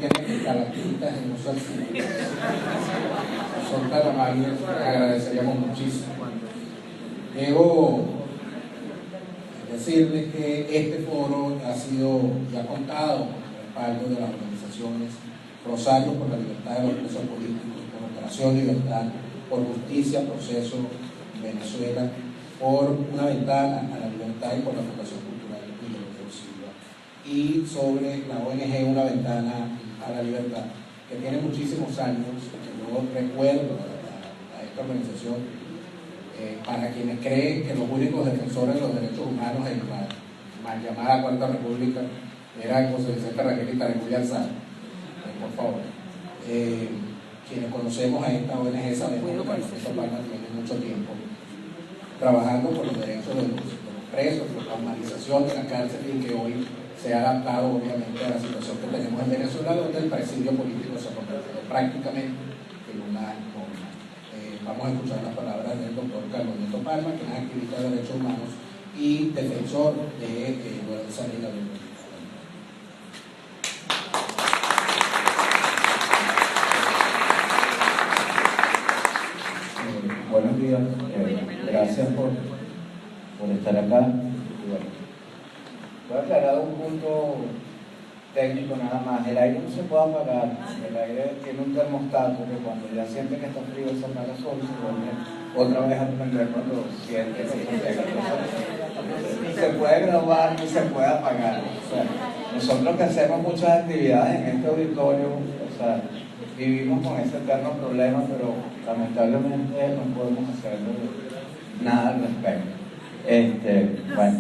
tiene características en uso así. Son tan amables, les agradeceríamos muchísimo. Debo decirles que este foro ha sido ya contado con el respaldo de las organizaciones Rosario por la libertad de los presos políticos, por Operación Libertad, por Justicia, Proceso Venezuela, por Una Ventana a la Libertad y por la Fundación Cultural y sobre la ONG Una Ventana a la Libertad, que tiene muchísimos años. Yo recuerdo a esta organización, para quienes creen que los únicos defensores de los derechos humanos en la mal llamada Cuarta República eran José Vicente Raquel y Tarecuya Alzada, por favor. Quienes conocemos a esta ONG sabemos que Alfonso Palma tiene mucho tiempo trabajando por los derechos de los presos, por la humanización de la cárcel, y que hoy se ha adaptado obviamente a la situación que tenemos en Venezuela, donde el presidio político se ha convertido prácticamente en una norma. Vamos a escuchar las palabras del doctor Carlos Nieto Palma, que es activista de derechos humanos y defensor de Lorenza Leyva. Buenos días, gracias por estar acá. Bueno, voy a aclarar un punto técnico nada más. El aire no se puede apagar, el aire tiene un termostato que cuando ya siente que está frío se apaga solo y se vuelve otra vez a prender cuando siente que está frío. Ni se puede grabar ni se puede apagar. O sea, nosotros que hacemos muchas actividades en este auditorio, o sea, vivimos con ese eterno problema, pero lamentablemente no podemos hacer nada al respecto. Bueno,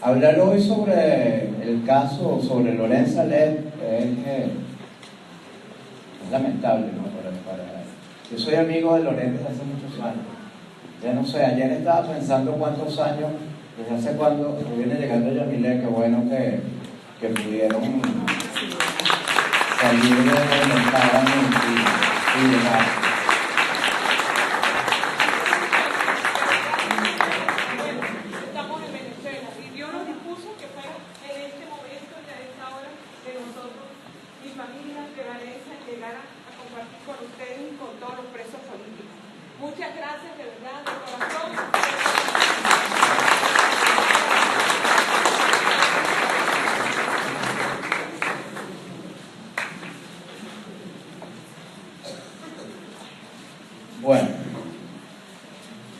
hablar hoy sobre el caso, sobre Lorenza Leyva, es lamentable, ¿no? Yo soy amigo de Lorenza desde hace muchos años. Ya no sé, ayer estaba pensando cuántos años, desde hace cuándo viene llegando Yamile, qué bueno que pudieron salir de donde estaban y llegar. Estamos en Venezuela y Dios nos dispuso que fuera en este momento y a esta hora que nosotros, mi familia de Valencia, llegara a compartir con ustedes y con todos los presos políticos. Muchas gracias, de verdad, de corazón. Bueno,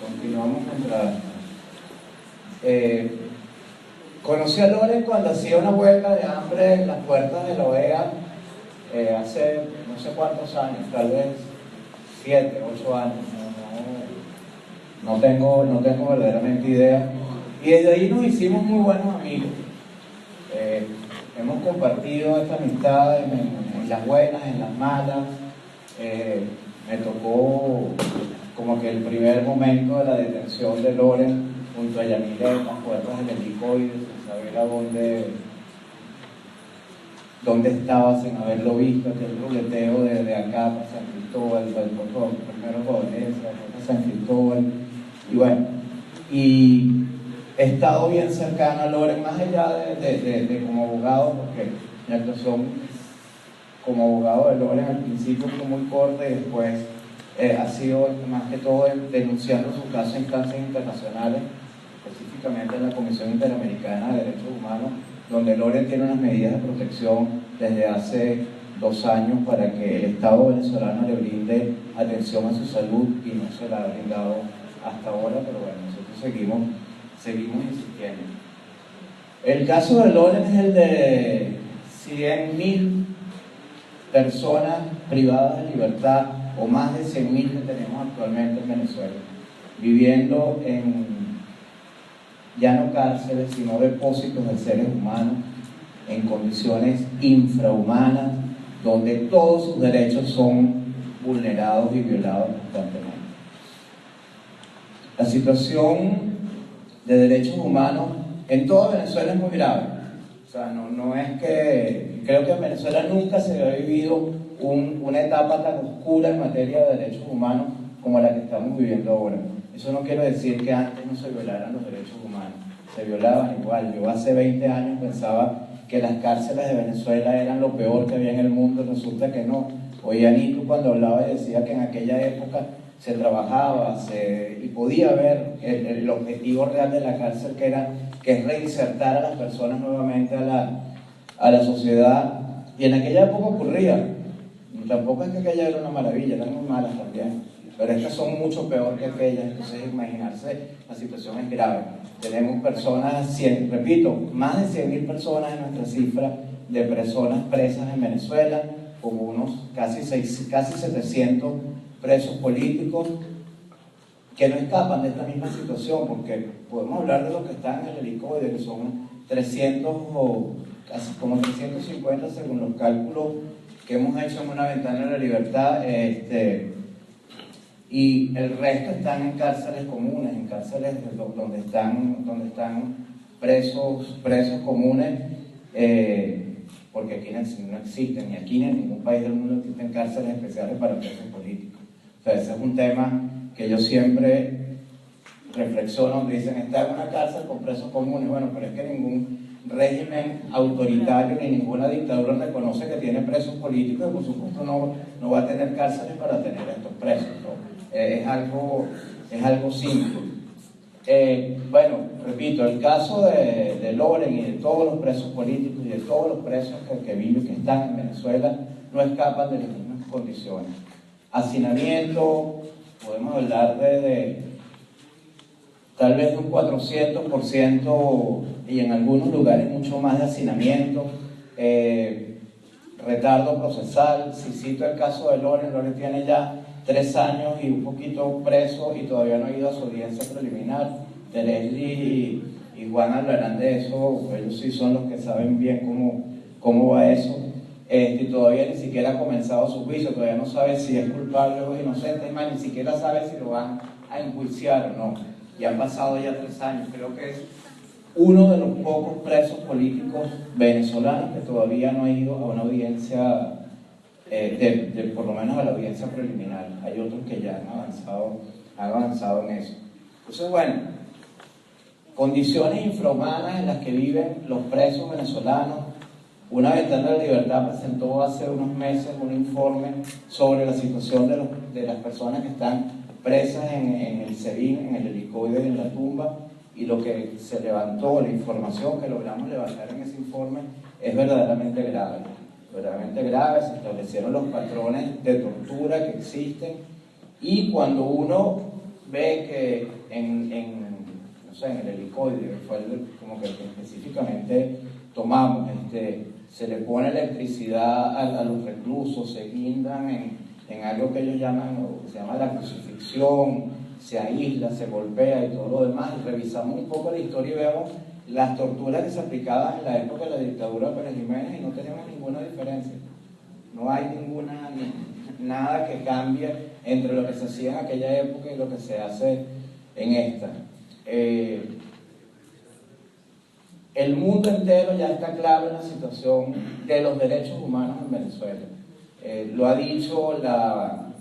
continuamos mientras... conocí a Loren cuando hacía una huelga de hambre en las puertas de la OEA hace no sé cuántos años, tal vez 7, 8 años, no tengo verdaderamente idea. Y desde ahí nos hicimos muy buenos amigos. Hemos compartido esta amistad en las buenas, en las malas. Me tocó como que el primer momento de la detención de Loren junto a Yamile en las puertas del helicoide, sin saber dónde estaba, sin haberlo visto, aquel ruleteo de acá para San Cristóbal, primero Valencia, después San Cristóbal, y bueno, y he estado bien cercano a Loren, más allá de como abogado, porque mi actuación como abogado de Loren al principio fue muy corta y después ha sido más que todo denunciando su caso en instancias internacionales, específicamente en la Comisión Interamericana de Derechos Humanos, donde Loren tiene unas medidas de protección desde hace 2 años para que el Estado venezolano le brinde atención a su salud y no se la ha brindado hasta ahora, pero bueno, nosotros seguimos insistiendo. El caso de Loren es el de 100.000 personas privadas de libertad, o más de 100.000 que tenemos actualmente en Venezuela, viviendo en ya no cárceles, sino depósitos de seres humanos, en condiciones infrahumanas, donde todos sus derechos son vulnerados y violados constantemente. La situación de derechos humanos en toda Venezuela es muy grave. O sea, no es que... Creo que en Venezuela nunca se había vivido una etapa tan oscura en materia de derechos humanos como la que estamos viviendo ahora. Eso no quiere decir que antes no se violaran los derechos humanos. se violaban igual. Yo hace 20 años pensaba que las cárceles de Venezuela eran lo peor que había en el mundo, resulta que no. Oía a Nico cuando hablaba y decía que en aquella época se trabajaba y podía ver el objetivo real de la cárcel, que es reinsertar a las personas nuevamente a la sociedad. Y en aquella época ocurría. Tampoco es que aquella era una maravilla, eran muy malas también, pero estas son mucho peor que aquellas. Entonces imaginarse, la situación es grave. Tenemos personas, repito, más de 100.000 personas en nuestra cifra de personas presas en Venezuela, como unos casi 700 presos políticos que no escapan de esta misma situación, porque podemos hablar de los que están en el helicoide, que son 300 o casi como 350 según los cálculos que hemos hecho en una ventana de la libertad, y el resto están en cárceles comunes, en cárceles donde están presos comunes, porque aquí no existen, ni aquí ni en ningún país del mundo existen cárceles especiales para presos políticos. O sea, ese es un tema que yo siempre reflexiono, donde dicen, está en una cárcel con presos comunes. Bueno, pero es que ningún régimen autoritario ni ninguna dictadura reconoce que tiene presos políticos, y por supuesto no va a tener cárceles para tener a estos presos, ¿no? Es algo simple. Bueno, repito, el caso de Loren y de todos los presos políticos y de todos los presos que viven, que están en Venezuela, no escapan de las mismas condiciones. Hacinamiento, podemos hablar de tal vez de un 400% y en algunos lugares mucho más de hacinamiento, retardo procesal. Si cito el caso de Loren tiene ya 3 años y un poquito preso y todavía no ha ido a su audiencia preliminar. Teresli y Juan hablarán de eso, ellos sí son los que saben bien cómo va eso. Y todavía ni siquiera ha comenzado su juicio, todavía no sabe si es culpable o inocente, es más, ni siquiera sabe si lo van a enjuiciar o no. Y han pasado ya 3 años, creo que es uno de los pocos presos políticos venezolanos que todavía no ha ido a una audiencia, por lo menos a la audiencia preliminar. Hay otros que ya han avanzado en eso. Entonces, bueno, condiciones infrahumanas en las que viven los presos venezolanos. Una ventana de la libertad presentó hace unos meses un informe sobre la situación de las personas que están presas en el SEBIN, en el helicoide, en la tumba, y lo que se levantó, la información que logramos levantar en ese informe es verdaderamente grave. Verdaderamente grave. Se establecieron los patrones de tortura que existen, y cuando uno ve que en el helicoide, que fue como que específicamente tomamos, se le pone electricidad a los reclusos, se guindan en algo que ellos llaman, o que se llama la crucifixión, se aísla, se golpea y todo lo demás. Y revisamos un poco la historia y vemos las torturas que se aplicaban en la época de la dictadura de Pérez Jiménez, y no tenemos ninguna diferencia. No hay nada que cambie entre lo que se hacía en aquella época y lo que se hace en esta. El mundo entero ya está claro en la situación de los derechos humanos en Venezuela. Lo ha dicho la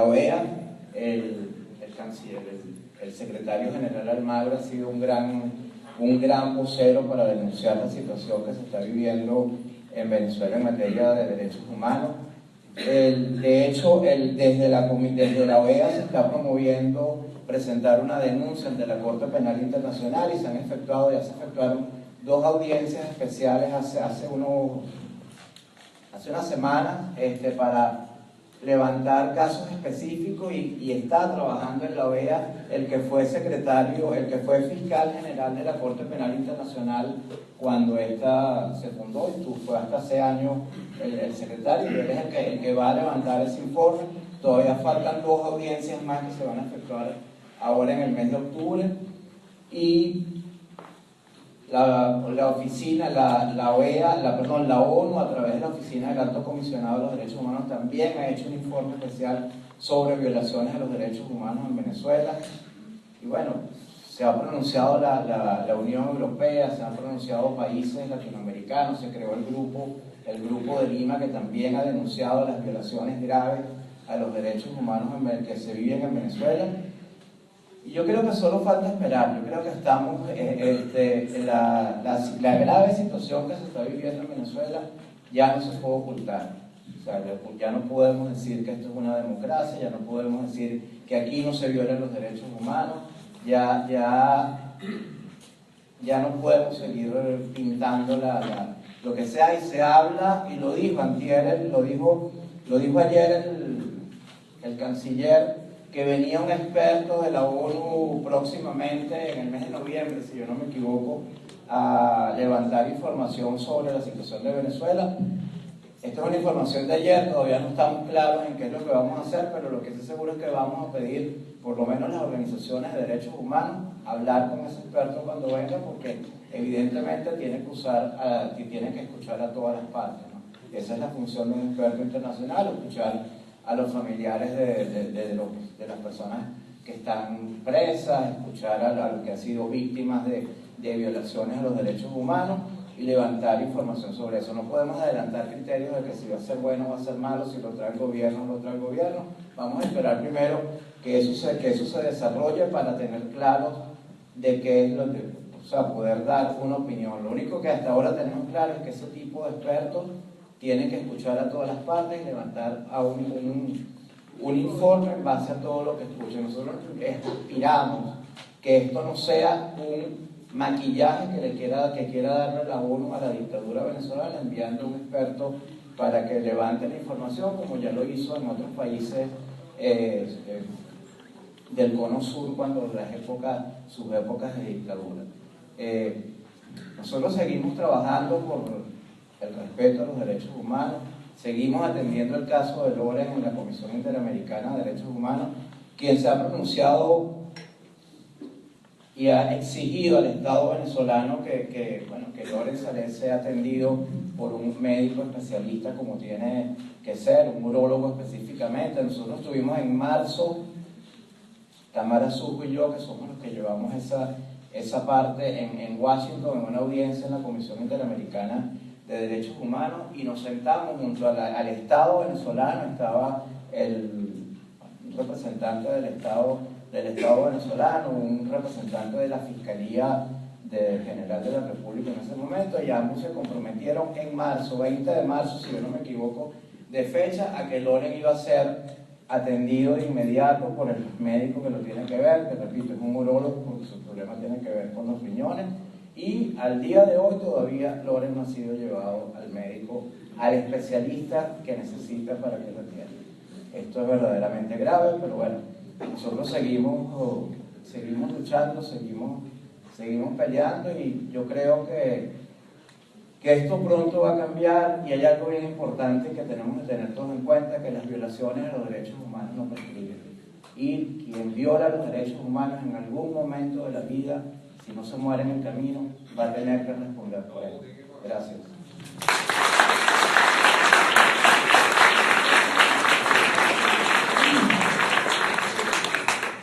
OEA, el canciller, el secretario general Almagro ha sido un gran vocero para denunciar la situación que se está viviendo en Venezuela en materia de derechos humanos. De hecho, desde la OEA se está promoviendo presentar una denuncia ante la Corte Penal Internacional, y ya se efectuaron 2 audiencias especiales hace unas semanas para levantar casos específicos, y está trabajando en la OEA el que fue fiscal general de la Corte Penal Internacional cuando esta se fundó, y fue hasta hace años el secretario, y él es el que va a levantar ese informe. Todavía faltan 2 audiencias más que se van a efectuar ahora en el mes de octubre, y la oficina, la ONU, a través de la Oficina del Alto Comisionado de los Derechos Humanos, también ha hecho un informe especial sobre violaciones a los derechos humanos en Venezuela. Y bueno, se ha pronunciado la Unión Europea, se han pronunciado países latinoamericanos, se creó el grupo de Lima, que también ha denunciado las violaciones graves a los derechos humanos que se viven en Venezuela. Y yo creo que solo falta esperar. Yo creo que estamos, la grave situación que se está viviendo en Venezuela ya no se puede ocultar. O sea, ya no podemos decir que esto es una democracia, ya no podemos decir que aquí no se violan los derechos humanos, ya no podemos seguir pintando lo que sea, y se habla, y lo dijo antier, lo dijo ayer el canciller, que venía un experto de la ONU próximamente, en el mes de noviembre, si yo no me equivoco, a levantar información sobre la situación de Venezuela. Esta es una información de ayer, todavía no estamos claros en qué es lo que vamos a hacer, pero lo que sí seguro es que vamos a pedir, por lo menos las organizaciones de derechos humanos, hablar con ese experto cuando venga, porque evidentemente tiene que escuchar a todas las partes, ¿no? Esa es la función de un experto internacional, escuchar a los familiares de las personas que están presas, escuchar a los que han sido víctimas de violaciones a los derechos humanos, y levantar información sobre eso. No podemos adelantar criterios de que si va a ser bueno o va a ser malo, si lo trae el gobierno o no lo trae el gobierno. Vamos a esperar primero que eso se desarrolle para tener claro de qué es lo que, o sea, poder dar una opinión. Lo único que hasta ahora tenemos claro es que ese tipo de expertos tienen que escuchar a todas las partes y levantar un informe en base a todo lo que escuchen. Nosotros aspiramos que esto no sea un maquillaje que quiera darle la ONU a la dictadura venezolana, enviando un experto para que levante la información, como ya lo hizo en otros países del Cono Sur cuando sus épocas de dictadura. Nosotros seguimos trabajando por el respeto a los derechos humanos, seguimos atendiendo el caso de Loren en la Comisión Interamericana de Derechos Humanos, quien se ha pronunciado y ha exigido al Estado venezolano que Loren sea atendido por un médico especialista como tiene que ser, un urólogo específicamente. Nosotros estuvimos en marzo, Tamara Sujo y yo, que somos los que llevamos esa parte en Washington, en una audiencia en la Comisión Interamericana de Derechos Humanos, y nos sentamos junto al Estado venezolano. Estaba un representante del Estado venezolano, un representante de la Fiscalía General de la República en ese momento, y ambos se comprometieron en marzo, 20 de marzo, si yo no me equivoco, de fecha, a que Loren iba a ser atendido de inmediato por el médico que lo tiene que ver, que repito, es un urólogo porque su problema tiene que ver con los riñones, y al día de hoy todavía Loren no ha sido llevado al médico, al especialista que necesita para que lo atienda. Esto es verdaderamente grave, pero bueno, nosotros seguimos luchando, seguimos peleando, y yo creo que esto pronto va a cambiar. Y hay algo bien importante que tenemos que tener todos en cuenta, que las violaciones a los derechos humanos no prescriben, y quien viola los derechos humanos en algún momento de la vida, si no se muere en el camino, va a tener que responder por él. Gracias.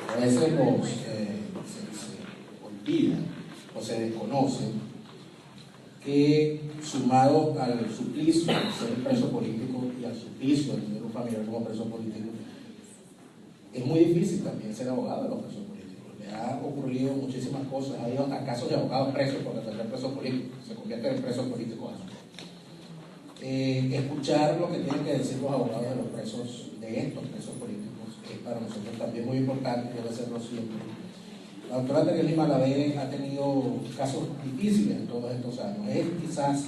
A veces se olvida o se desconoce que, sumado al suplicio de ser preso político y al suplicio de tener un familiar como preso político, es muy difícil también ser abogado de los presos políticos. Le han ocurrido muchísimas cosas. Hay hasta casos de abogados presos por defender presos políticos, se convierten en presos políticos. Escuchar lo que tienen que decir los abogados de los presos, de estos presos políticos, es para nosotros también muy importante, debe serlo siempre. La doctora Teresa Malavé ha tenido casos difíciles en todos estos años. Es quizás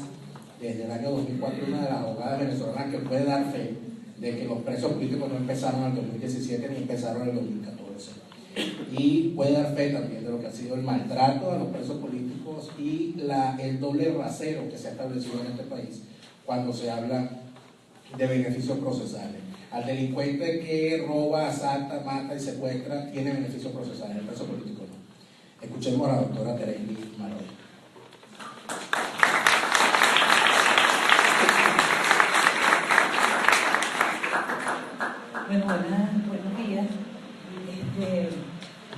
desde el año 2004 una de las abogadas venezolanas que puede dar fe de que los presos políticos no empezaron en el 2017 ni empezaron en el 2014. Y puede dar fe también de lo que ha sido el maltrato a los presos políticos y el doble rasero que se ha establecido en este país cuando se habla de beneficios procesales. Al delincuente que roba, asalta, mata y secuestra tiene beneficios procesales, el preso político no. Escuchemos a la doctora Teresa Malavé. Bueno, buenos días.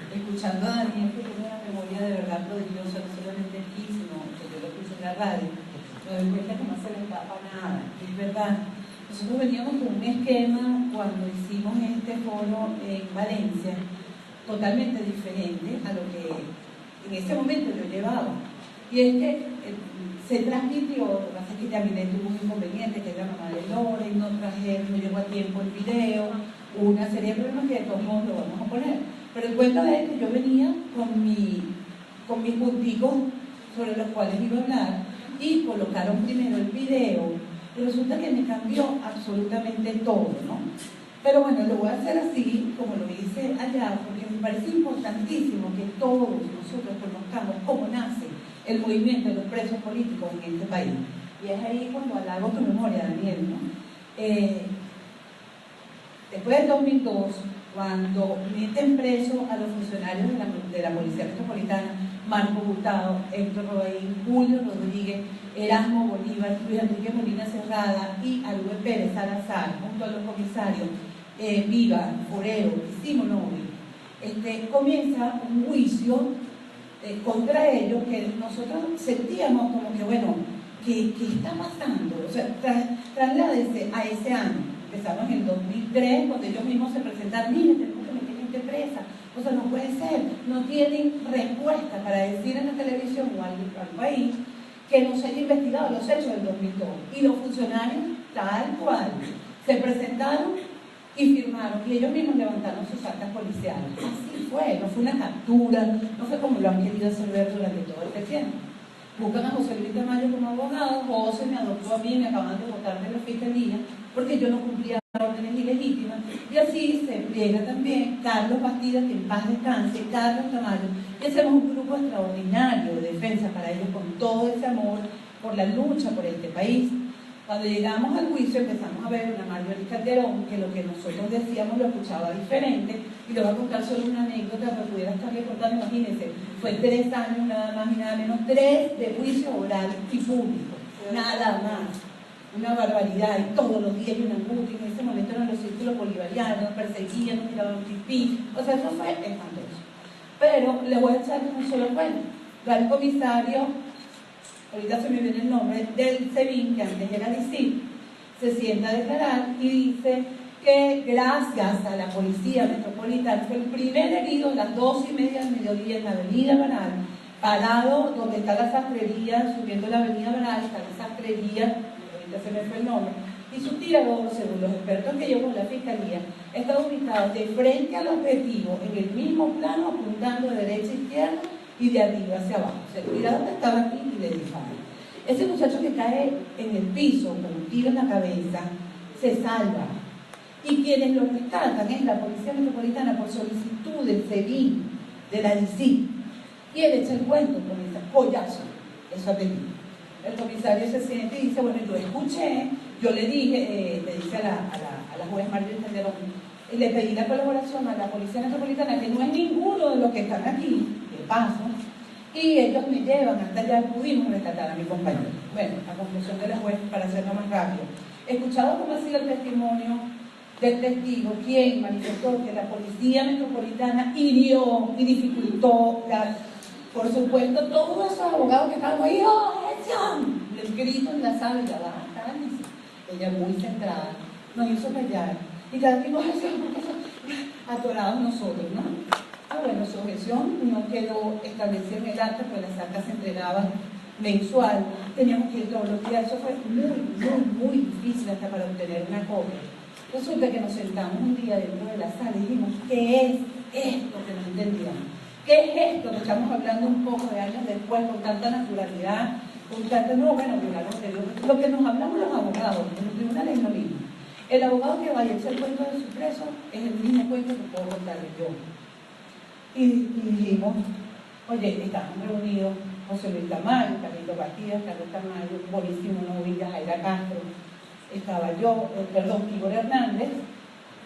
Escuchando a Daniel, que tiene una memoria de verdad prodigiosa, no solamente aquí, sino que yo lo escucho en la radio, me doy cuenta que no se le escapa nada. Es verdad. Nosotros veníamos con un esquema cuando hicimos este foro en Valencia, totalmente diferente a lo que en ese momento yo llevaba. Y es que se transmitió, lo que pasa es que también tuvo un inconveniente, que es la mamá de Loren, no llegó a tiempo el video, hubo una serie de problemas que de todos modos lo vamos a poner. Pero el cuento es que yo venía con mis punticos sobre los cuales iba a hablar y colocaron primero el video y resulta que me cambió absolutamente todo, ¿no? Pero bueno, lo voy a hacer así, como lo hice allá, porque me parece importantísimo que todos nosotros conozcamos cómo nace el movimiento de los presos políticos en este país. Y es ahí cuando halago tu memoria, Daniel, ¿no? Después del 2002, cuando meten preso a los funcionarios de la Policía Metropolitana, Marco Hurtado, Héctor Robaín, Julio Rodríguez, Erasmo Bolívar, Luis Enrique Molina Cerrada y Alue Pérez Salazar, junto a los comisarios Viva, Forero y Simonovi, comienza un juicio contra ellos que nosotros sentíamos como que, bueno, ¿qué está pasando? O sea, trasládese a ese año. Empezamos en el 2003, cuando ellos mismos se presentaron, miren, tenemos que meter gente presa, o sea, no puede ser, no tienen respuesta para decir en la televisión o al país que no se haya investigado los hechos del 2002. Y los funcionarios, tal cual, se presentaron y firmaron, y ellos mismos levantaron sus actas policiales. Así fue, no fue una captura, no fue como lo han querido hacer ver durante todo este tiempo. Buscan a José Luis Tamayo como abogado, José me adoptó a mí, me acaban de votar de la fiscalía, porque yo no cumplía órdenes ilegítimas, y así se pliega también Carlos Bastidas, que en paz descanse, Carlos Tamayo, y hacemos un grupo extraordinario de defensa para ellos con todo ese amor por la lucha por este país. Cuando llegamos al juicio empezamos a ver una Marjorie Calderón que lo que nosotros decíamos lo escuchaba diferente, y le voy a contar solo una anécdota que pudiera estarle contando. Imagínense, fue 3 años nada más y nada menos, 3 de juicio oral y público, nada más, una barbaridad, y todos los días y una angustia. En ese momento eran los círculos bolivarianos, nos perseguían, nos tiraban pipí, o sea, eso fue espantoso. Pero les voy a echar un solo cuento. El comisario, ahorita se me viene el nombre, del SEBIN, que antes era DICIP, se sienta a declarar y dice que gracias a la Policía Metropolitana fue el primer herido a las 2:30 del mediodía en la avenida Banal, parado donde está la sastrería, subiendo la avenida Banal, está la sastrería, ahorita se me fue el nombre, y su tirador, según los expertos que llevó la Fiscalía, está ubicado de frente al objetivo, en el mismo plano, apuntando de derecha a izquierda y de arriba hacia abajo. O sea, el tirador estaba aquí y le dispara. Ese muchacho que cae en el piso con un tiro en la cabeza se salva. Y quienes lo rescatan es la Policía Metropolitana por solicitud del SEBIN, de la DICIP. Y él echa el cuento con ese pollazo, eso apellido. El comisario se siente y dice, bueno, yo escuché, yo le dije, le dice a la juez Marjorie Calderón, y le pedí la colaboración a la Policía Metropolitana, que no es ninguno de los que están aquí, de paso, y ellos me llevan hasta allá, pudimos rescatar a mi compañero. Bueno, la conclusión de la juez, para hacerlo más rápido. Escuchado cómo ha sido el testimonio del testigo, quien manifestó que la Policía Metropolitana hirió y dificultó, por supuesto, todos esos abogados que estaban ahí, ¡objeción! Les grito en la sala, y ya va, cállense. Ella muy centrada, nos hizo callar, y cada quien nos hacía atorados nosotros, ¿no? Bueno, su objeción no quedó establecida en el acta, pues las actas se entregaban mensual, teníamos que ir todos los días, eso fue muy difícil hasta para obtener una copia. Resulta que nos sentamos un día dentro de la sala y dijimos, ¿qué es esto que no entendíamos? ¿Qué es esto que estamos hablando un poco de años después con tanta naturalidad, con tanta, no, bueno, lo que nos hablamos los abogados, en los tribunales es lo mismo. El abogado que vaya a echar el cuento de su preso es el mismo cuento que puedo contarle yo. Y dijimos, oye, estamos reunidos José Luis Tamayo, Carlito Bastidas, Carlos Tamayo, buenísimo, no Villa, Jaira Castro, estaba yo, Igor Hernández,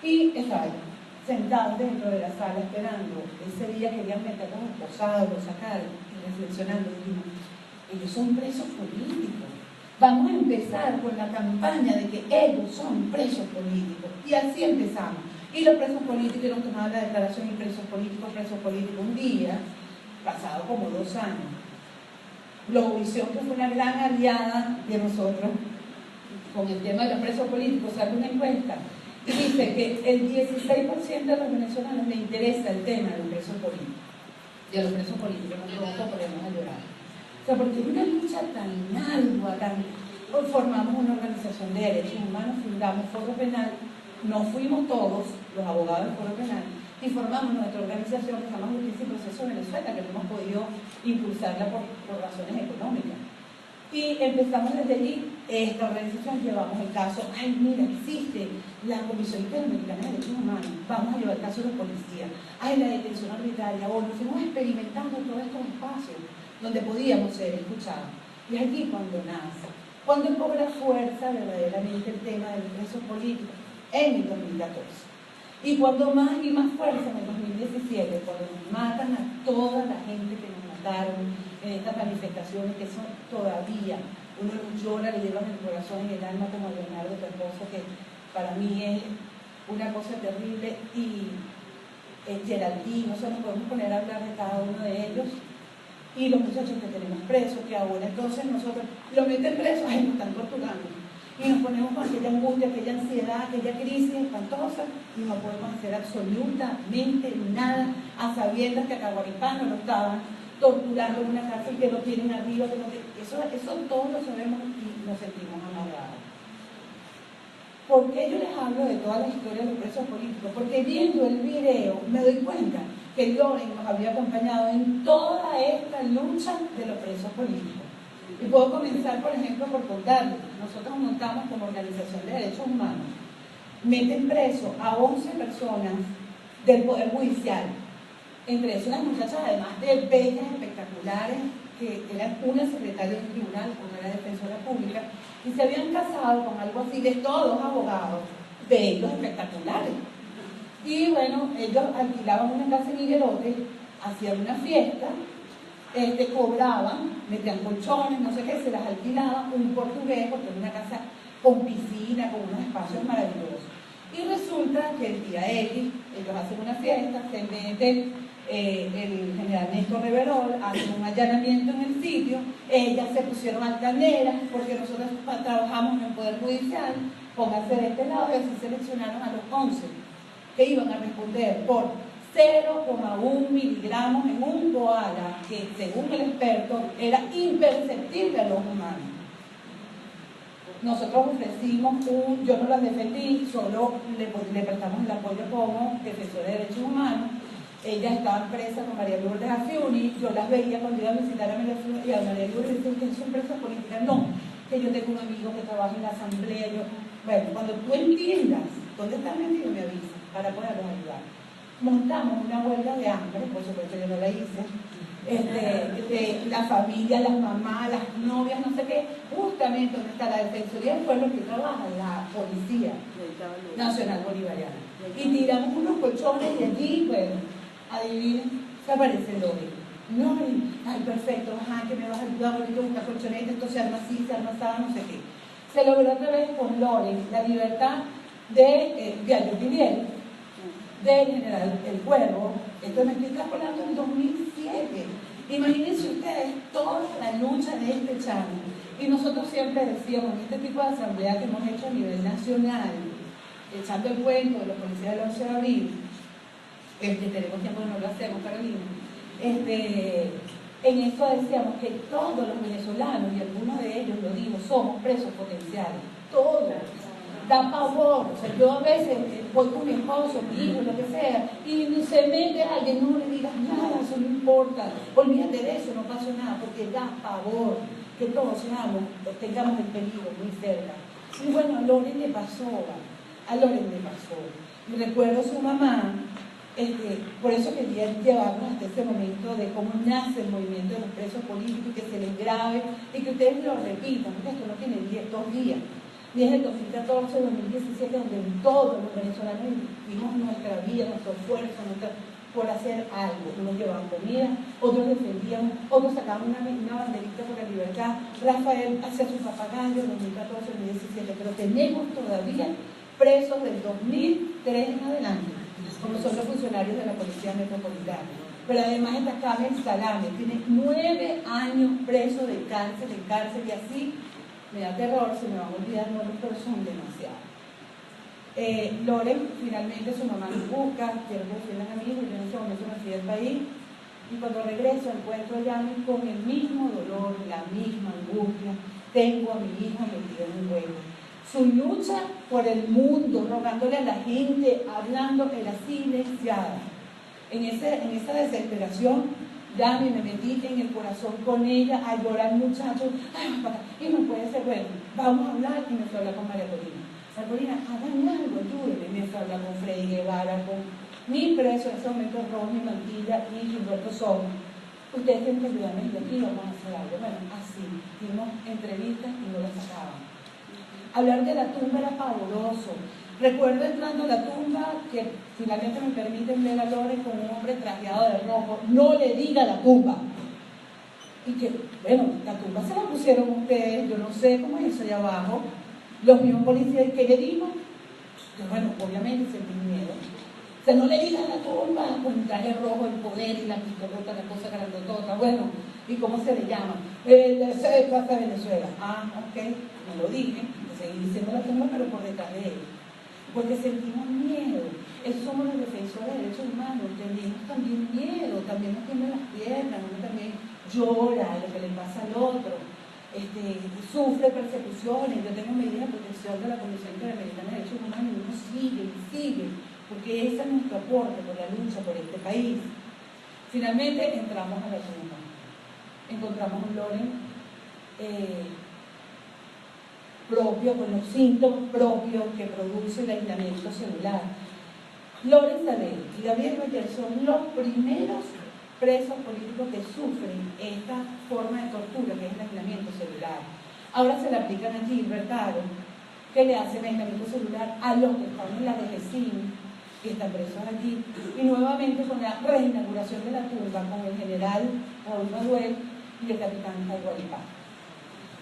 y estaba yo, sentados dentro de la sala esperando. Ese día querían meterlos esposados, los sacar, y reflexionando, dijimos, ellos son presos políticos. Vamos a empezar con la campaña de que ellos son presos políticos. Y así empezamos. Y los presos políticos eran tomados la declaración y presos políticos. Un día, pasado como 2 años, Globovisión, que fue una gran aliada de nosotros con el tema de los presos políticos, sacó una encuesta Y dice que el 16% de los venezolanos le interesa el tema de los presos políticos. Y a los presos políticos nos provoca ponernos a llorar. O sea, porque es una lucha tan ardua, hoy formamos una organización de derechos humanos, fundamos Foro Penal, no fuimos todos los abogados del Foro Penal, y formamos nuestra organización que se llama Justicia y Proceso Venezuela, que no hemos podido impulsarla por razones económicas. Y empezamos desde allí, esta organización, llevamos el caso, ay mira, existe la Comisión Interamericana de Derechos Humanos, vamos a llevar el caso de los policías, ay la detención arbitraria, bueno, fuimos experimentando todos estos espacios donde podíamos ser escuchados. Y allí cuando nace, cuando cobra fuerza verdaderamente el tema de los presos políticos, en el 2014. Y cuando más y más fuerza en el 2017, cuando nos matan a toda la gente que nos mataron en estas manifestaciones que son todavía, uno nos llora, le lleva en el corazón y en el alma como Leonardo Tramposo, que para mí es una cosa terrible, y Geraldine, o sea, nos podemos poner a hablar de cada uno de ellos, y los muchachos que tenemos presos, que ahora entonces nosotros lo meten presos, ay, nos están torturando. Y nos ponemos con aquella angustia, aquella ansiedad, aquella crisis espantosa, y no podemos hacer absolutamente nada, a sabiendas que a Caguaripano lo estaban torturando en una cárcel, que lo tienen arriba, eso todos lo sabemos y nos sentimos amargados. ¿Por qué yo les hablo de toda la historia de los presos políticos? Porque viendo el video me doy cuenta que Loren nos había acompañado en toda esta lucha de los presos políticos. Y puedo comenzar, por ejemplo, por contarles. Nosotros montamos como organización de derechos humanos, meten preso a 11 personas del Poder Judicial, entre esas las muchachas, además de bellas, espectaculares, que eran una secretaria de un tribunal, otra era defensora pública, y se habían casado con algo así de todos abogados, bellos, espectaculares. Y bueno, ellos alquilaban una casa en Higuerote, hacían una fiesta, cobraban, metían colchones, no sé qué, se las alquilaban, un portugués, porque era una casa con piscina, con unos espacios maravillosos. Y resulta que el día X, ellos hacen una fiesta, se mete el general Néstor Reverol, hacen un allanamiento en el sitio, ellas se pusieron altaneras, porque nosotros trabajamos en el Poder Judicial, pónganse de este lado, y así seleccionaron a los 11 que iban a responder por 0,1 miligramos en un koala, que según el experto era imperceptible a los humanos. Nosotros ofrecimos yo no las defendí, solo le prestamos el apoyo como defensora de derechos humanos. Ellas estaban presas con María Lourdes Afiuni, yo las veía cuando iba a visitar a María Lourdes, y a María Lourdes decía, ¿ustedes son presas políticas? No, que yo tengo un amigo que trabaja en la asamblea. Bueno, cuando tú entiendas dónde estás metido, me avisas para poderlos ayudar. Montamos una huelga de hambre, por supuesto yo no la hice, de la familia, las mamás, las novias, no sé qué, justamente donde está la Defensoría del Pueblo, que trabaja la Policía Nacional Bolivariana. Y tiramos unos colchones y allí, bueno, adivinen, se aparece Loren. Ay, perfecto, ajá, que me vas a ayudar, ahorita buscar colchonetas, esto se arma así, se arma así, no sé qué. Se logró otra vez con Loren la libertad de Ayotiniel, del general El Cuervo. Esto me estoy extrapolando en 2007. Imagínense ustedes toda la lucha de este chamo. Y nosotros siempre decíamos, en este tipo de asamblea que hemos hecho a nivel nacional, echando el cuento de los policías del 11 de abril, tenemos tiempo que no lo hacemos, Carolina, en esto decíamos que todos los venezolanos, y algunos de ellos lo digo, somos presos potenciales, todos. Da pavor, o sea, yo a veces voy con mi esposo, mi hijo, lo que sea, y se mete a alguien, no le digas nada, eso no importa, olvídate de eso, no pasa nada, porque da pavor que todos tengamos el peligro muy cerca. Y bueno, a Loren le pasó, y recuerdo a su mamá, por eso quería llevarnos hasta este momento de cómo nace el movimiento de los presos políticos, que se les grabe y que ustedes lo repitan, porque esto no tiene 2 días. Y es el 2014, 2017, donde todos los venezolanos dimos nuestra vida, nuestro esfuerzo, por hacer algo. Unos llevaban comida, otros defendían, otros sacaban una banderita por la libertad. Rafael hacía su papagayo en 2014, 2017, pero tenemos todavía presos del 2003 en adelante, como son los funcionarios de la Policía Metropolitana. Pero además está Carmen Salame, tiene 9 años preso de cárcel en cárcel, y así me da terror, se me van a olvidar nombres, pero son demasiados. Loren, finalmente su mamá nos busca, quiero que defiendan a mi hijo, yo en ese momento me fui del país, y cuando regreso encuentro a Yami con el mismo dolor, la misma angustia, tengo a mi hija metida en un hueco. Su lucha por el mundo, rogándole a la gente, hablando, era silenciada. En esa desesperación, Yami, me metí en el corazón con ella, a llorar muchachos, ay, papá, y no puede ser, bueno, vamos a hablar, y me fui a hablar con María Corina. María Corina, hagan algo, ayúdenme, me fui a hablar con Freddy Guevara, con mi preso, en ese momento Ronnie Mantilla y Gilberto Somo. Ustedes tienen que ayudarme, y aquí vamos a hacer algo. Bueno, así, dimos entrevistas y no las sacaban. Hablar de la tumba era pavoroso. Recuerdo entrando a la tumba, que finalmente me permiten ver a Loren con un hombre trajeado de rojo. No le diga la tumba. Y que, bueno, la tumba se la pusieron ustedes, yo no sé cómo es eso allá abajo. Los mismos policías, ¿qué le digo? Yo, bueno, obviamente sentí miedo. O sea, no le diga la tumba, con un traje rojo, el poder y la pistolota, la cosa grandotota. Bueno, ¿y cómo se le llama? Plaza Venezuela. Ah, ok, no lo dije. Seguí diciendo la tumba, pero por detrás de él. Porque sentimos miedo. Esos somos los defensores de derechos humanos. Tenemos también miedo, también nos tiemblan las piernas, uno también llora lo que le pasa al otro. Sufre persecuciones. Yo tengo medidas de protección de la Comisión Interamericana de Derechos Humanos y uno sigue y sigue, porque ese es nuestro aporte por la lucha por este país. Finalmente entramos a la tumba. Encontramos un Loren propio, con los síntomas propios que produce el aislamiento celular. Loren Sabel y Gabriel Roger son los primeros presos políticos que sufren esta forma de tortura, que es el aislamiento celular. Ahora se le aplican a Gilbert Caro, que le hacen aislamiento celular a los que están en la DGCIN, que están presos allí, y nuevamente con la reinauguración de la tumba con el general Raúl Maduel y el capitán Agualipá.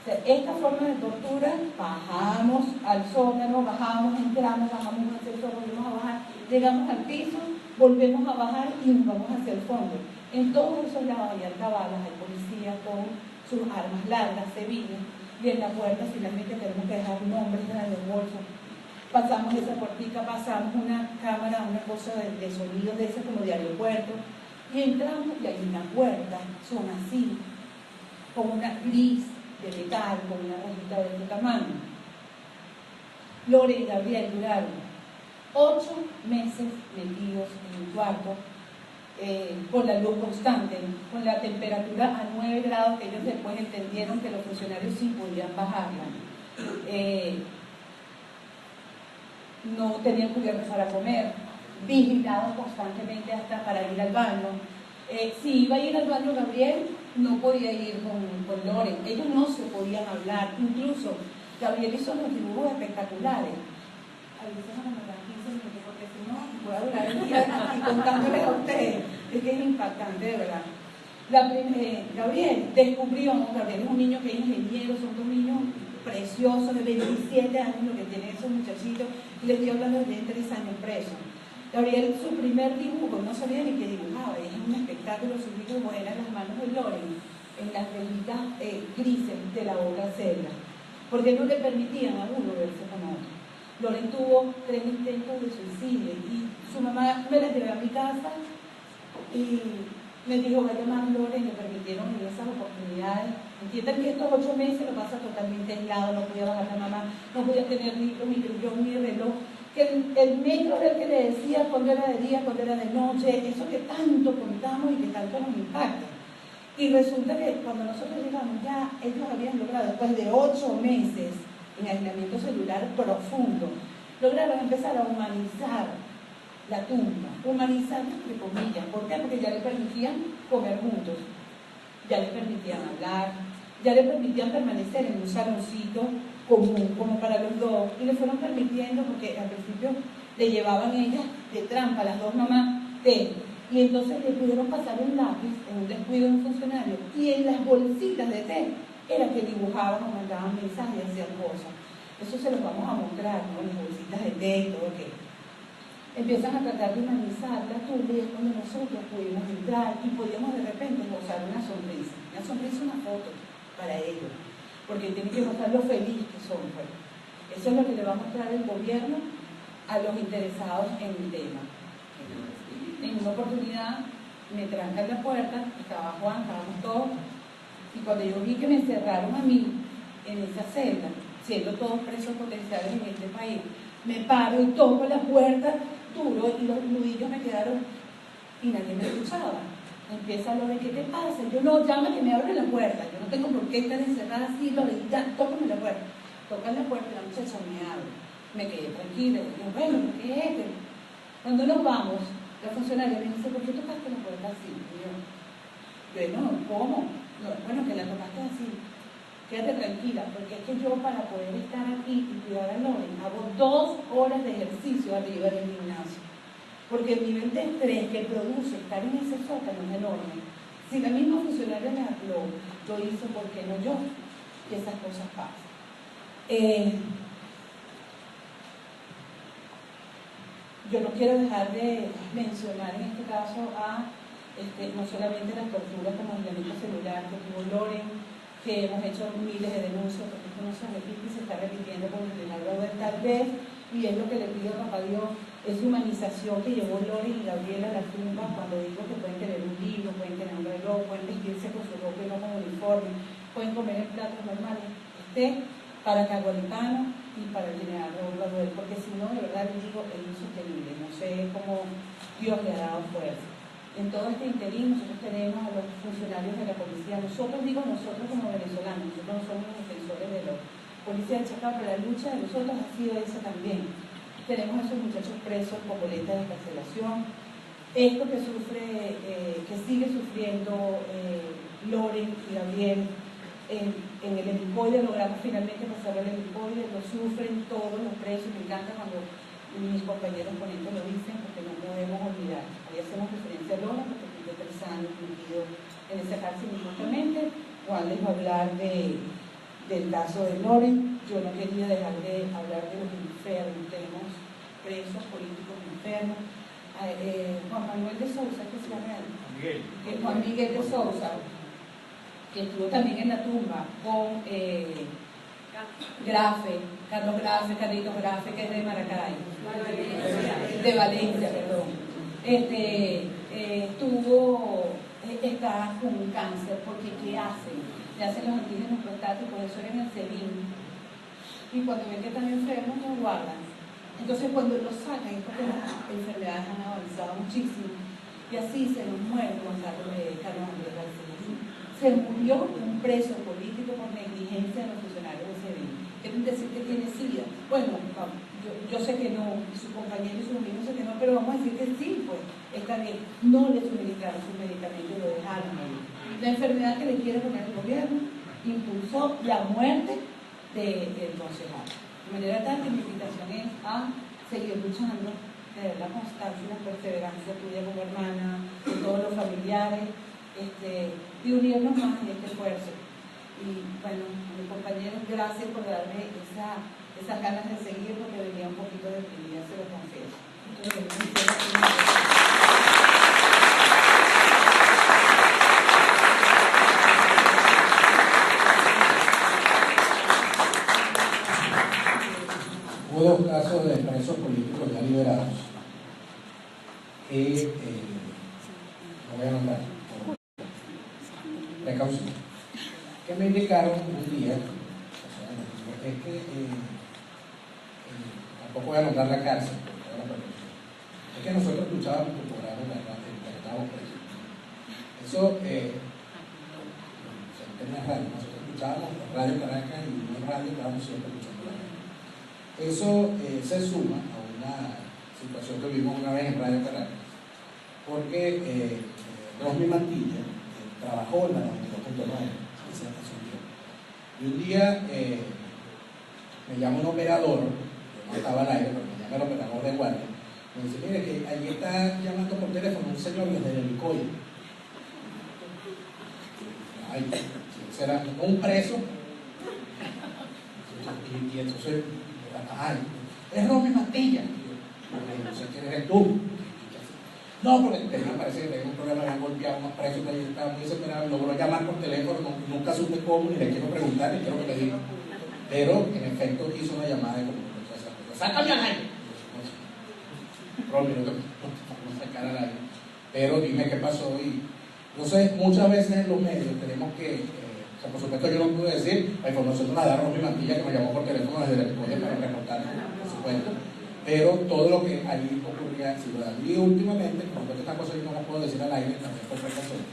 Esta forma de tortura, bajamos al sótano, bajamos, entramos, bajamos un ascensor, volvemos a bajar, llegamos al piso, volvemos a bajar y nos vamos hacia el fondo. En todos esos lados hay alcabalas, hay policías con sus armas largas, civiles, y en la puerta finalmente tenemos que dejar nombres en los bolsos. Pasamos esa puertica, pasamos una cámara, una cosa de sonidos de ese como de aeropuerto, y entramos y hay una puerta, son así, con una gris de metal, con una rajita de este tamaño. Lore y Gabriel duraron 8 meses metidos en un cuarto, con la luz constante, con la temperatura a 9 grados, que ellos después entendieron que los funcionarios sí podían bajarla. No tenían cubiertos para comer, vigilados constantemente hasta para ir al baño. Si iba a ir al baño Gabriel, no podía ir con Loren, ellos no se podían hablar. Incluso Gabriel hizo unos dibujos espectaculares. Porque si no, voy a durar el día aquí contándoles a ustedes. Es que es impactante, de verdad. Gabriel descubrió, Gabriel es un niño que es ingeniero, son 2 niños preciosos de 27 años, lo que tienen esos muchachitos, y les estoy hablando de 3 años presos. Gabriel, su primer dibujo, no sabía ni qué dibujaba, es un espectáculo, sus dibujos eran las manos de Loren, en las relitas grises de la obra Zelda, porque no le permitían a uno verse con otro. Loren tuvo 3 intentos de suicidio y su mamá me la llevé a mi casa y me dijo, va a llamar Loren, le permitieron en esas oportunidades. Entiendan que estos 8 meses lo pasa totalmente aislado, no podía bajar la mamá, no podía tener ni creyón ni reloj. Que el metro era el que le decía cuándo era de día, cuándo era de noche, eso que tanto contamos y que tanto nos impacta. Y resulta que cuando nosotros llegamos ya, ellos habían logrado, después de 8 meses en aislamiento celular profundo, lograron empezar a humanizar la tumba, humanizar entre comillas. ¿Por qué? Porque ya le permitían comer juntos, ya le permitían hablar, ya le permitían permanecer en un saloncito común, como para los dos, y le fueron permitiendo, porque al principio le llevaban ellas de trampa, las 2 mamás, té, y entonces le pudieron pasar un lápiz en un descuido de un funcionario, y en las bolsitas de té era que dibujaban o mandaban mensajes y hacían cosas. Eso se los vamos a mostrar, ¿no? En las bolsitas de té y todo, que empiezan a tratar de humanizar la tumba, y es cuando nosotros pudimos entrar y podíamos de repente gozar una sonrisa, una foto para ellos, porque tienen que mostrar lo feliz que son. Pues. Eso es lo que le va a mostrar el gobierno a los interesados en el tema. En una oportunidad me trancan la puerta, estaba Juan, estábamos todos, y cuando yo vi que me encerraron a mí en esa celda, siendo todos presos potenciales en este país, me paro y toco la puerta duro y los nudillos me quedaron y nadie me escuchaba. Empieza a lo de ¿qué te pasa? Yo no, llama que me abren la puerta, yo no tengo por qué estar encerrada así, lo de ya, tócame la puerta. Tocan la puerta y la muchacha me abre. Me quedé tranquila, y yo, bueno, ¿qué es esto? Cuando nos vamos, la funcionaria me dice, ¿por qué tocaste la puerta así? Y yo, bueno, ¿cómo? No, bueno, que la tocaste así. Quédate tranquila, porque es que yo para poder estar aquí y cuidar a Loren hago 2 horas de ejercicio arriba del gimnasio. Porque el nivel de estrés que produce estar en ese sótano es enorme. Si la misma funcionaria me habló, lo hizo, ¿por qué no yo? Que esas cosas pasan. Yo no quiero dejar de mencionar en este caso a no solamente las torturas como el delito celular que tuvo Loren, que hemos hecho miles de denuncias, porque esto no se repite y se está repitiendo con el milagro de tal vez, y es lo que le pido a Papá Dios, esa humanización que llevó Loren y Gabriela a la tumba cuando digo que pueden tener un libro, pueden tener un reloj, pueden vestirse con su ropa y no con uniforme, pueden comer en platos normales, para Cagualitano y para el general Raúl Baduel, porque si no, de verdad les digo, es insostenible, no sé cómo Dios le ha dado fuerza. En todo este interín nosotros tenemos a los funcionarios de la policía, nosotros como venezolanos, nosotros no somos los defensores de los policías de Chacao, pero la lucha de nosotros ha sido esa también. Tenemos a esos muchachos presos con boletas de carcelación, esto que sufre, que sigue sufriendo Loren y Gabriel en el helicoide, logramos finalmente pasar al helicoide, lo sufren todos los presos, me encanta cuando mis compañeros ponentes lo dicen porque no podemos olvidar. Ahí hacemos referencia a Loren porque tiene 3 años metido en esa cárcel injustamente. Juan les va a hablar del caso de Loren. Yo no quería dejar de hablar de los enfermos, tenemos presos políticos enfermos. Juan Manuel de Sousa, que se llama Juan Miguel de Sousa, que estuvo también en la tumba con Carlos Grafe, Carlitos Grafe, que es de Maracay, de Valencia, perdón. Está con un cáncer, porque ¿qué hacen? Le hacen los antígenos prostáticos, eso era en el SEBIN, y cuando ven que están enfermos, los guardan. Entonces, cuando los sacan, es porque las enfermedades han avanzado muchísimo, y así se nos muere Juan Carlos Andrés García. Se murió un preso político por negligencia de los funcionarios del SEBIN. Quieren decir que tiene SIDA. Bueno, yo sé que no, y sus compañeros y sus amigos sé que no, pero vamos a decir que sí, pues está bien. No le suministraron sus medicamentos, lo dejaron ahí. La enfermedad que le quiere poner el gobierno impulsó la muerte del concejal. De manera tal que mi invitación es a seguir luchando, tener la constancia y la perseverancia tuya como hermana, de todos los familiares, y unirnos más en este esfuerzo. Y bueno, a mis compañeros, gracias por darme esas ganas de seguir, porque venía un poquito deprimida, se lo confieso. Hubo 2 casos de presos políticos ya liberados que no voy a nombrar por precaución, que me indicaron un día, es que tampoco voy a nombrar la cárcel, es que nosotros luchábamos por cobrar una estábamos presos. Eso tenía radio, nosotros luchábamos por Radio Caracas y en radio estábamos siempre luchando. Eso se suma a una situación que vimos una vez en Radio Caracas, porque Rosmy Mantilla trabajó en la 92.9. Y un día me llama un operador, yo no estaba al aire, pero me llama el operador de guardia, me dice, mire que allí está llamando por teléfono un señor desde el helicoide. Ay, será un preso. Y entonces, ay, es Rosmy Mantilla. No sé quién eres tú. No, porque parece que tenía un problema, habían golpeado a unos presos que allí estaban muy desesperados, logró llamar por teléfono, nunca supe cómo, ni le quiero preguntar, ni quiero que me diga. Pero en efecto hizo una llamada de comunicación. Sácame al aire. Romy, no te vamos a sacar al aire, pero dime qué pasó. Y entonces, muchas veces en los medios tenemos que, o sea, por supuesto yo no pude decir, la información nos la da Romy Mantilla, que me llamó por teléfono desde el poder para reportar, por supuesto, pero todo lo que ahí ocurría en Ciudad. Y últimamente, por supuesto, estas cosas yo no las puedo decir al aire, también por precaución,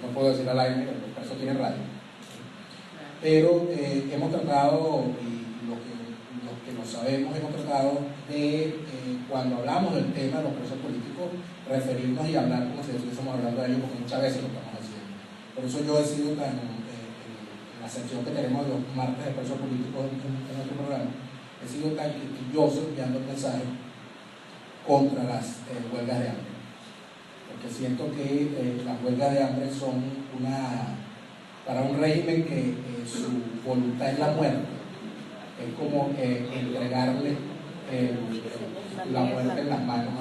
no puedo decir al aire, por eso tiene radio. Pero hemos tratado, y los que lo sabemos, hemos tratado de, cuando hablamos del tema de los presos políticos, referirnos y hablar como si estuviésemos hablando de ellos, porque muchas veces lo estamos haciendo. Por eso yo he sido tan, en la sección que tenemos de los martes de presos políticos en nuestro programa, he sido tan quisquilloso enviando mensajes contra las huelgas de hambre. Porque siento que las huelgas de hambre son para un régimen que su voluntad es la muerte, es como entregarle la muerte en las manos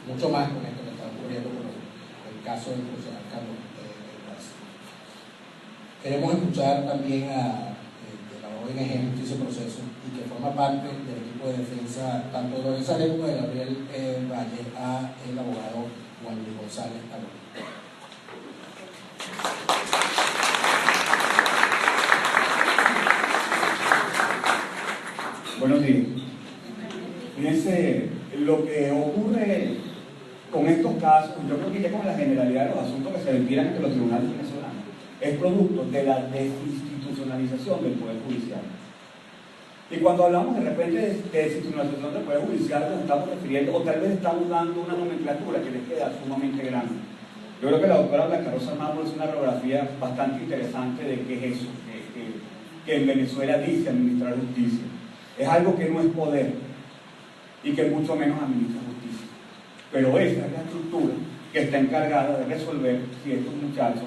mucho más con esto que está ocurriendo con el caso del profesor Carlos Paz. Queremos escuchar también de la ONG Justicia y Proceso, y que forma parte del equipo de defensa tanto de Lorenza Salé como de Gabriel Valle, a el abogado Juan Luis González Talón. Buenos días. Fíjense, lo que ocurre con estos casos, yo creo que ya con la generalidad de los asuntos que se ventilan entre los tribunales venezolanos, es producto de la desinstitucionalización del Poder Judicial. Y cuando hablamos de repente de desinstitucionalización del Poder Judicial, nos estamos refiriendo, o tal vez estamos dando una nomenclatura que les queda sumamente grande. Yo creo que la doctora Blanca Rosa Mármol hizo una radiografía bastante interesante de qué es eso, que en Venezuela dice administrar justicia. Es algo que no es poder y que mucho menos administra justicia. Pero esa es la estructura que está encargada de resolver si estos muchachos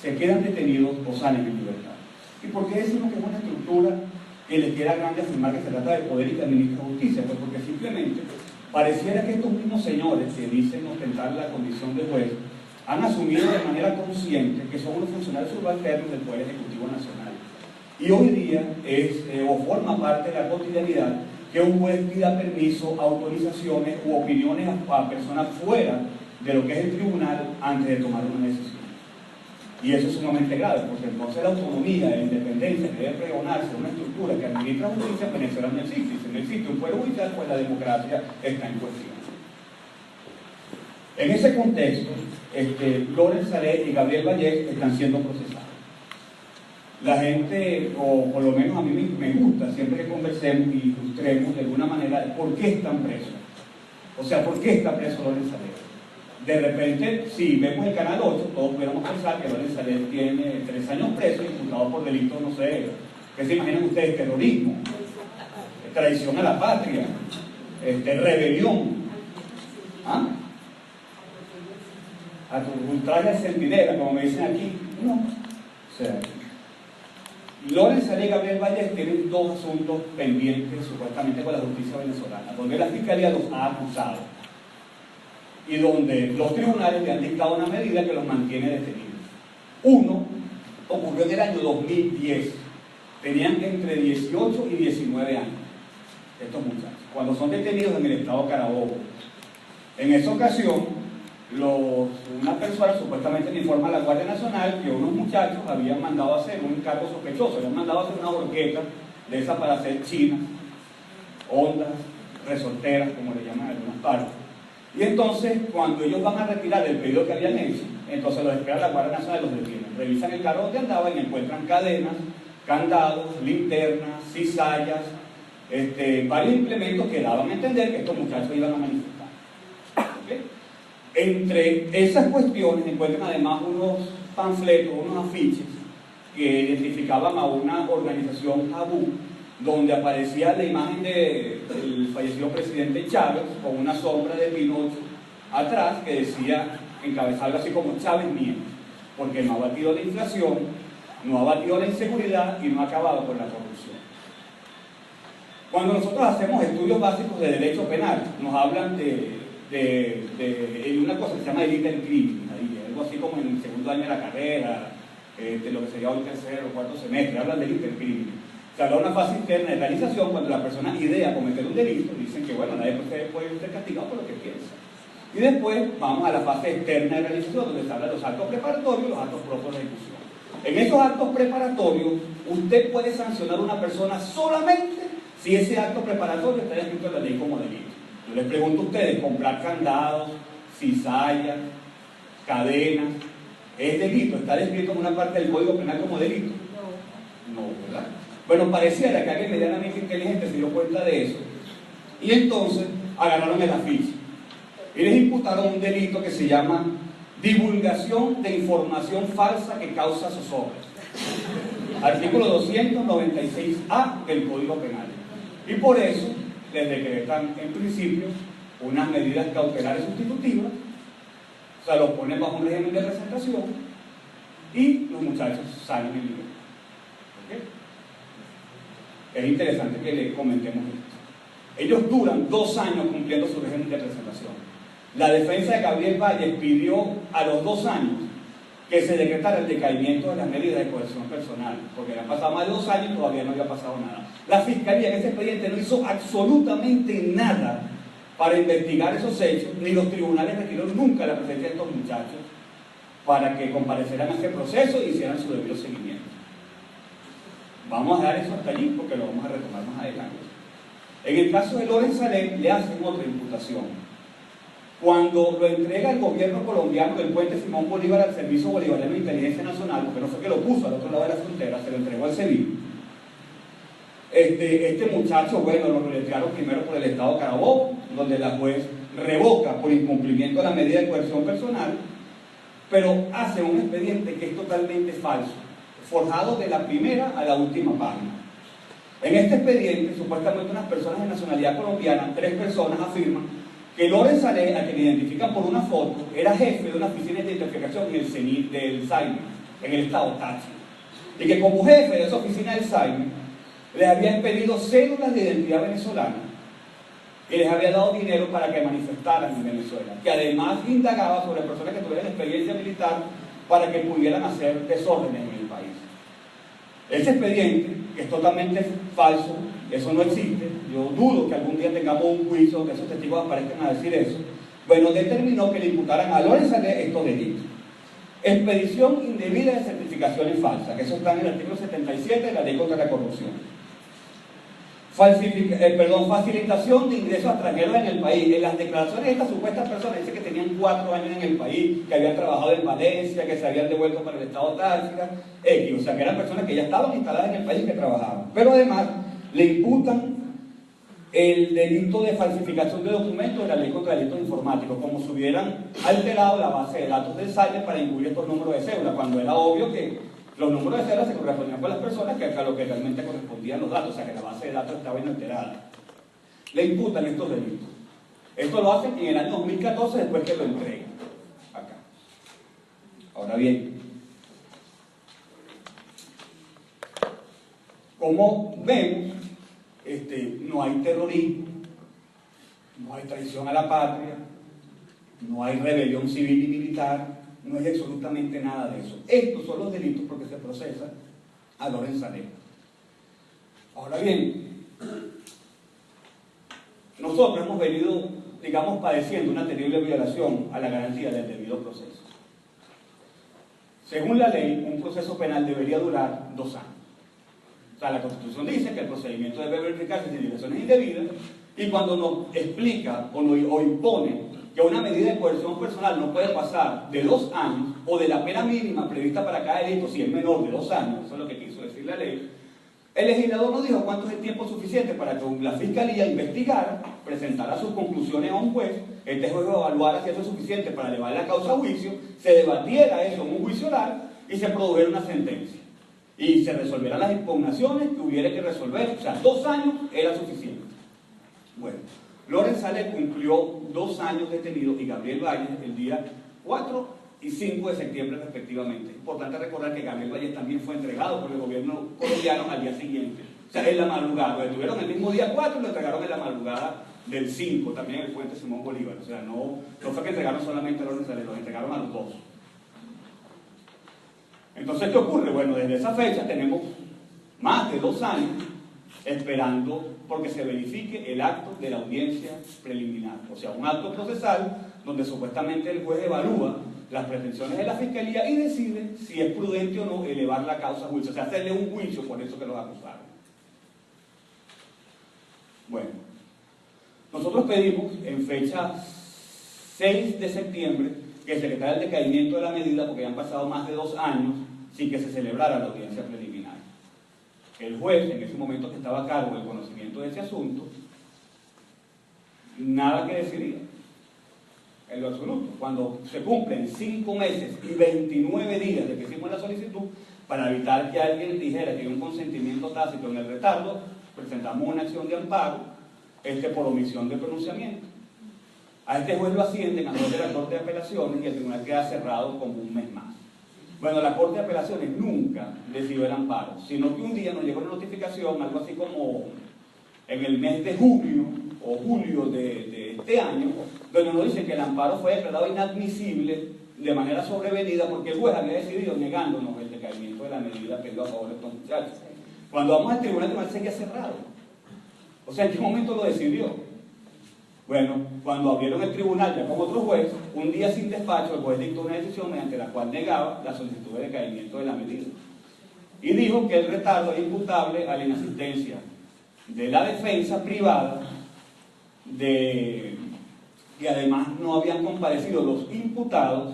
se quedan detenidos o salen en libertad. ¿Y por qué decimos que es una estructura que les queda grande afirmar que se trata de poder y que administra justicia? Pues porque simplemente pareciera que estos mismos señores que dicen ostentar la condición de juez han asumido de manera consciente que son unos funcionarios subalternos del Poder Ejecutivo Nacional. Y hoy día o forma parte de la cotidianidad que un juez pida permiso, autorizaciones u opiniones a personas fuera de lo que es el tribunal antes de tomar una decisión. Y eso es sumamente grave, porque entonces la autonomía, la independencia que debe pregonarse una estructura que administra justicia en Venezuela no existe. Si no existe un poder judicial, pues la democracia está en cuestión. En ese contexto, Lorenza Salé y Gabriel Valle están siendo procesados. La gente, o por lo menos a mí me gusta, siempre que conversemos y ilustremos de alguna manera por qué están presos. O sea, ¿por qué está preso Lorenza Salé? De repente, si vemos el Canal 8, todos pudiéramos pensar que Lorenza Salé tiene 3 años preso, imputado por delitos, no sé, ¿qué se imaginan ustedes? Terrorismo, traición a la patria, rebelión, ¿ah? A tu ultraje al centinela, como me dicen aquí. No. O sea, Lorenza Salé y Gabriel Valles tienen 2 asuntos pendientes supuestamente con la justicia venezolana, donde la Fiscalía los ha acusado y donde los tribunales le han dictado una medida que los mantiene detenidos. Uno ocurrió en el año 2010. Tenían entre 18 y 19 años estos muchachos, cuando son detenidos en el estado Carabobo. En esa ocasión, una persona supuestamente le informa a la Guardia Nacional que unos muchachos habían mandado a hacer un encargo sospechoso, habían mandado a hacer una horqueta de esas para hacer chinas, ondas, resorteras, como le llaman en algunas partes. Y entonces, cuando ellos van a retirar el pedido que habían hecho, entonces los espera la Guardia Nacional y los detienen. Revisan el carro donde andaban y encuentran cadenas, candados, linternas, cizallas, varios implementos que daban a entender que estos muchachos iban a manifestar. ¿Okay? Entre esas cuestiones encuentran además unos panfletos, unos afiches que identificaban a una organización ABU, donde aparecía la imagen del fallecido presidente Chávez con una sombra de Pinocho atrás que decía, encabezado así como Chávez miente, porque no ha batido la inflación, no ha batido la inseguridad y no ha acabado con la corrupción. Cuando nosotros hacemos estudios básicos de derecho penal, nos hablan de una cosa que se llama delito del crimen, algo así como en el segundo año de la carrera, de lo que sería el tercer o cuarto semestre, hablan del delito del crimen. Se habla de una fase interna de realización cuando la persona idea cometer un delito, dicen que bueno, nadie puede ser castigado por lo que piensa. Y después vamos a la fase externa de realización, donde se habla de los actos preparatorios y los actos propios de ejecución. En esos actos preparatorios, usted puede sancionar a una persona solamente si ese acto preparatorio está descrito en la ley como delito. Yo les pregunto a ustedes, comprar candados, cizallas, cadenas, ¿es delito? ¿Está descrito en una parte del Código Penal como delito? No, ¿verdad? Bueno, pareciera que alguien medianamente inteligente se dio cuenta de eso. Y entonces agarraron el afiche y les imputaron un delito que se llama divulgación de información falsa que causa zozobra. Artículo 296A del Código Penal. Y por eso les decretan en principio unas medidas cautelares sustitutivas, o sea, los ponen bajo un régimen de presentación y los muchachos salen en libertad. ¿Okay? Es interesante que les comentemos esto. Ellos duran 2 años cumpliendo su régimen de presentación. La defensa de Gabriel Valles pidió a los 2 años que se decretara el decaimiento de las medidas de coerción personal, porque habían pasado más de 2 años y todavía no había pasado nada. La Fiscalía en ese expediente no hizo absolutamente nada para investigar esos hechos, ni los tribunales requirieron nunca la presencia de estos muchachos para que comparecieran a ese proceso y hicieran su debido seguimiento. Vamos a dar eso hasta allí porque lo vamos a retomar más adelante. En el caso de Loren Salem le hacen otra imputación. Cuando lo entrega el gobierno colombiano del puente Simón Bolívar al Servicio Bolivariano de Inteligencia Nacional, porque no fue que lo puso al otro lado de la frontera, se lo entregó al SEBIN. Este muchacho, bueno, lo retiraron primero por el estado Carabobo, donde la juez revoca por incumplimiento de la medida de coerción personal, pero hace un expediente que es totalmente falso, forjado de la primera a la última página. En este expediente, supuestamente unas personas de nacionalidad colombiana, 3 personas afirman que Loren Salem, a quien identifican por una foto, era jefe de una oficina de identificación en el CENIT del SAIME, en el estado Táchira, y que como jefe de esa oficina del SAIME les habían pedido cédulas de identidad venezolana y les había dado dinero para que manifestaran en Venezuela, que además indagaba sobre personas que tuvieran experiencia militar para que pudieran hacer desórdenes en el país. Ese expediente, que es totalmente falso, eso no existe, yo dudo que algún día tengamos un juicio que esos testigos aparezcan a decir eso, bueno, determinó que le imputaran a Loren Salem estos delitos. Expedición indebida de certificaciones falsas, que eso está en el artículo 77 de la Ley contra la Corrupción. Facilitación de ingresos a extranjeros en el país. En las declaraciones de estas supuestas personas dicen que tenían 4 años en el país, que habían trabajado en Valencia, que se habían devuelto para el estado Táchira, o sea, que eran personas que ya estaban instaladas en el país y que trabajaban. Pero además le imputan el delito de falsificación de documentos de la Ley contra Delitos Informáticos, como si hubieran alterado la base de datos del SAIME para incluir estos números de cédula, cuando era obvio que los números de cédula se correspondían con las personas que a lo que realmente correspondían los datos, o sea que la base de datos estaba inalterada. Le imputan estos delitos. Esto lo hacen en el año 2014 después que lo entregan acá. Ahora bien, como vemos, no hay terrorismo, no hay traición a la patria, no hay rebelión civil y militar, no hay absolutamente nada de eso. Estos son los delitos porque se procesa a Loren Salem. Ahora bien, nosotros hemos venido, digamos, padeciendo una terrible violación a la garantía del debido proceso. Según la ley, un proceso penal debería durar 2 años. O sea, la Constitución dice que el procedimiento debe verificarse sin dilaciones indebidas, y cuando nos explica o impone que una medida de coerción personal no puede pasar de 2 años o de la pena mínima prevista para cada delito si es menor de 2 años, eso es lo que quiso decir la ley, el legislador nos dijo cuánto es el tiempo suficiente para que la Fiscalía investigara, presentara sus conclusiones a un juez, este juez evaluara si eso es suficiente para elevar la causa a juicio, se debatiera eso en un juicio oral y se produjera una sentencia. Y se resolvieran las impugnaciones que hubiera que resolver, o sea, 2 años era suficiente. Bueno, Loren Salem cumplió 2 años detenido y Gabriel Valles el día 4 y 5 de septiembre respectivamente. Es importante recordar que Gabriel Valles también fue entregado por el gobierno colombiano al día siguiente. O sea, en la madrugada, lo detuvieron el mismo día 4 y lo entregaron en la madrugada del 5, también en el puente Simón Bolívar. O sea, no fue que entregaron solamente a Loren Salem, los entregaron a los 2. Entonces, ¿qué ocurre? Bueno, desde esa fecha tenemos más de 2 años esperando porque se verifique el acto de la audiencia preliminar. O sea, un acto procesal donde supuestamente el juez evalúa las pretensiones de la Fiscalía y decide si es prudente o no elevar la causa a juicio, o sea, hacerle un juicio por eso que los acusaron. Bueno, nosotros pedimos en fecha 6 de septiembre que se declare el decaimiento de la medida porque ya han pasado más de 2 años sin que se celebrara la audiencia preliminar. El juez, en ese momento que estaba a cargo del conocimiento de ese asunto, nada que decidir en lo absoluto. Cuando se cumplen 5 meses y 29 días de que hicimos la solicitud, para evitar que alguien dijera que hay un consentimiento tácito en el retardo, presentamos una acción de amparo por omisión de pronunciamiento. A este juez lo ascienden a la Corte de Apelaciones y el tribunal queda cerrado como un mes más. Bueno, la Corte de Apelaciones nunca decidió el amparo, sino que un día nos llegó una notificación, algo así como en el mes de junio o julio de este año, donde nos dice que el amparo fue declarado inadmisible de manera sobrevenida porque el juez había decidido negándonos el decaimiento de la medida pedida a favor de estos muchachos. Cuando vamos al tribunal seguía cerrado. O sea, ¿en qué momento lo decidió? Bueno, cuando abrieron el tribunal ya con otro juez, un día sin despacho, el juez dictó una decisión mediante la cual negaba la solicitud de decaimiento de la medida. Y dijo que el retardo es imputable a la inasistencia de la defensa privada, que además no habían comparecido los imputados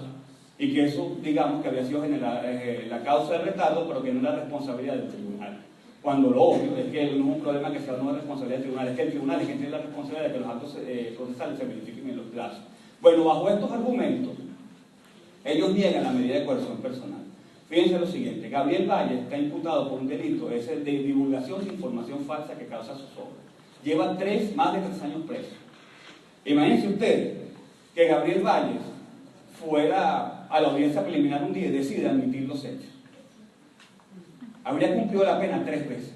y que eso, digamos, que había sido la causa del retardo, pero que no era responsabilidad del tribunal. Cuando lo obvio es que no es un problema que sea una responsabilidad del tribunal, es que el tribunal es quien tiene la responsabilidad de que los actos procesales se verifiquen en los plazos. Bueno, bajo estos argumentos, ellos niegan la medida de coerción personal. Fíjense lo siguiente, Gabriel Valle está imputado por un delito, es el de divulgación de información falsa que causa zozobra. Lleva más de 3 años preso. Imagínense ustedes que Gabriel Valle fuera a la audiencia preliminar un día y decide admitir los hechos. Habría cumplido la pena 3 veces.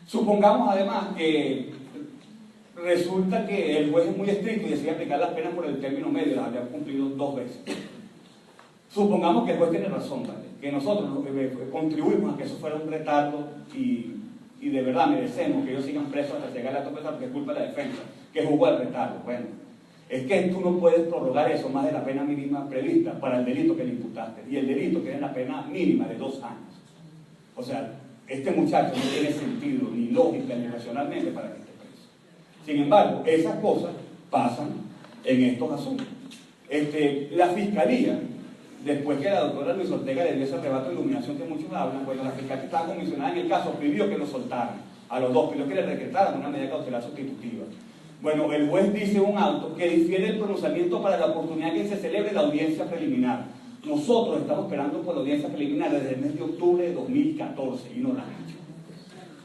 Supongamos además que resulta que el juez es muy estricto y decide aplicar las penas por el término medio, las habría cumplido 2 veces. Supongamos que el juez tiene razón, ¿vale? Que nosotros contribuimos a que eso fuera un retardo y de verdad merecemos que ellos sigan presos hasta llegar al acto procesal porque es culpa de la defensa, que jugó al retardo. Bueno, es que tú no puedes prorrogar eso más de la pena mínima prevista para el delito que le imputaste, y el delito tiene la pena mínima de 2 años. O sea, este muchacho no tiene sentido, ni lógica, ni racionalmente para que esté preso. Sin embargo, esas cosas pasan en estos asuntos. La Fiscalía, después que la doctora Luis Ortega le dio ese arrebato de iluminación que muchos hablan, bueno, la Fiscalía que estaba comisionada en el caso pidió que lo soltaran a los dos, pidió que le decretaran una medida cautelar sustitutiva. Bueno, el juez dice un auto que difiere el pronunciamiento para la oportunidad que se celebre la audiencia preliminar. Nosotros estamos esperando por la audiencia preliminar desde el mes de octubre de 2014 y no la han hecho.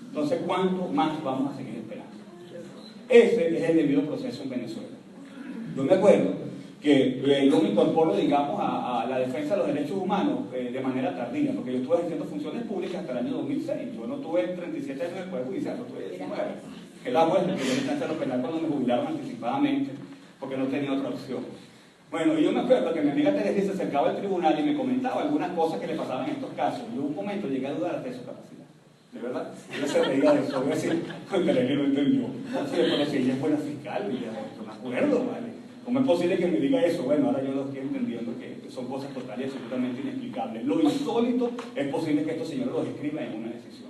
Entonces, ¿cuánto más vamos a seguir esperando? Ese es el debido proceso en Venezuela. Yo me acuerdo que yo me incorporo, digamos, a la defensa de los derechos humanos de manera tardía, porque yo estuve ejerciendo funciones públicas hasta el año 2006. Yo no tuve 37 años en el Poder Judicial, no tuve 19. Que la juez me pidió instancia a lo penal cuando me jubilaron anticipadamente, porque no tenía otra opción. Bueno, y yo me acuerdo que mi amiga Teresa se acercaba al tribunal y me comentaba algunas cosas que le pasaban en estos casos. Yo en un momento llegué a dudar de su capacidad. ¿De verdad? Yo se reía de eso. Voy a decir, Teresa no entendió. Así de, pero si ella es buena fiscal, y yo me acuerdo, ¿vale? ¿Cómo es posible que me diga eso? Bueno, ahora yo lo estoy entendiendo que son cosas totales y absolutamente inexplicables. Lo insólito es posible que estos señores los escriban en una decisión.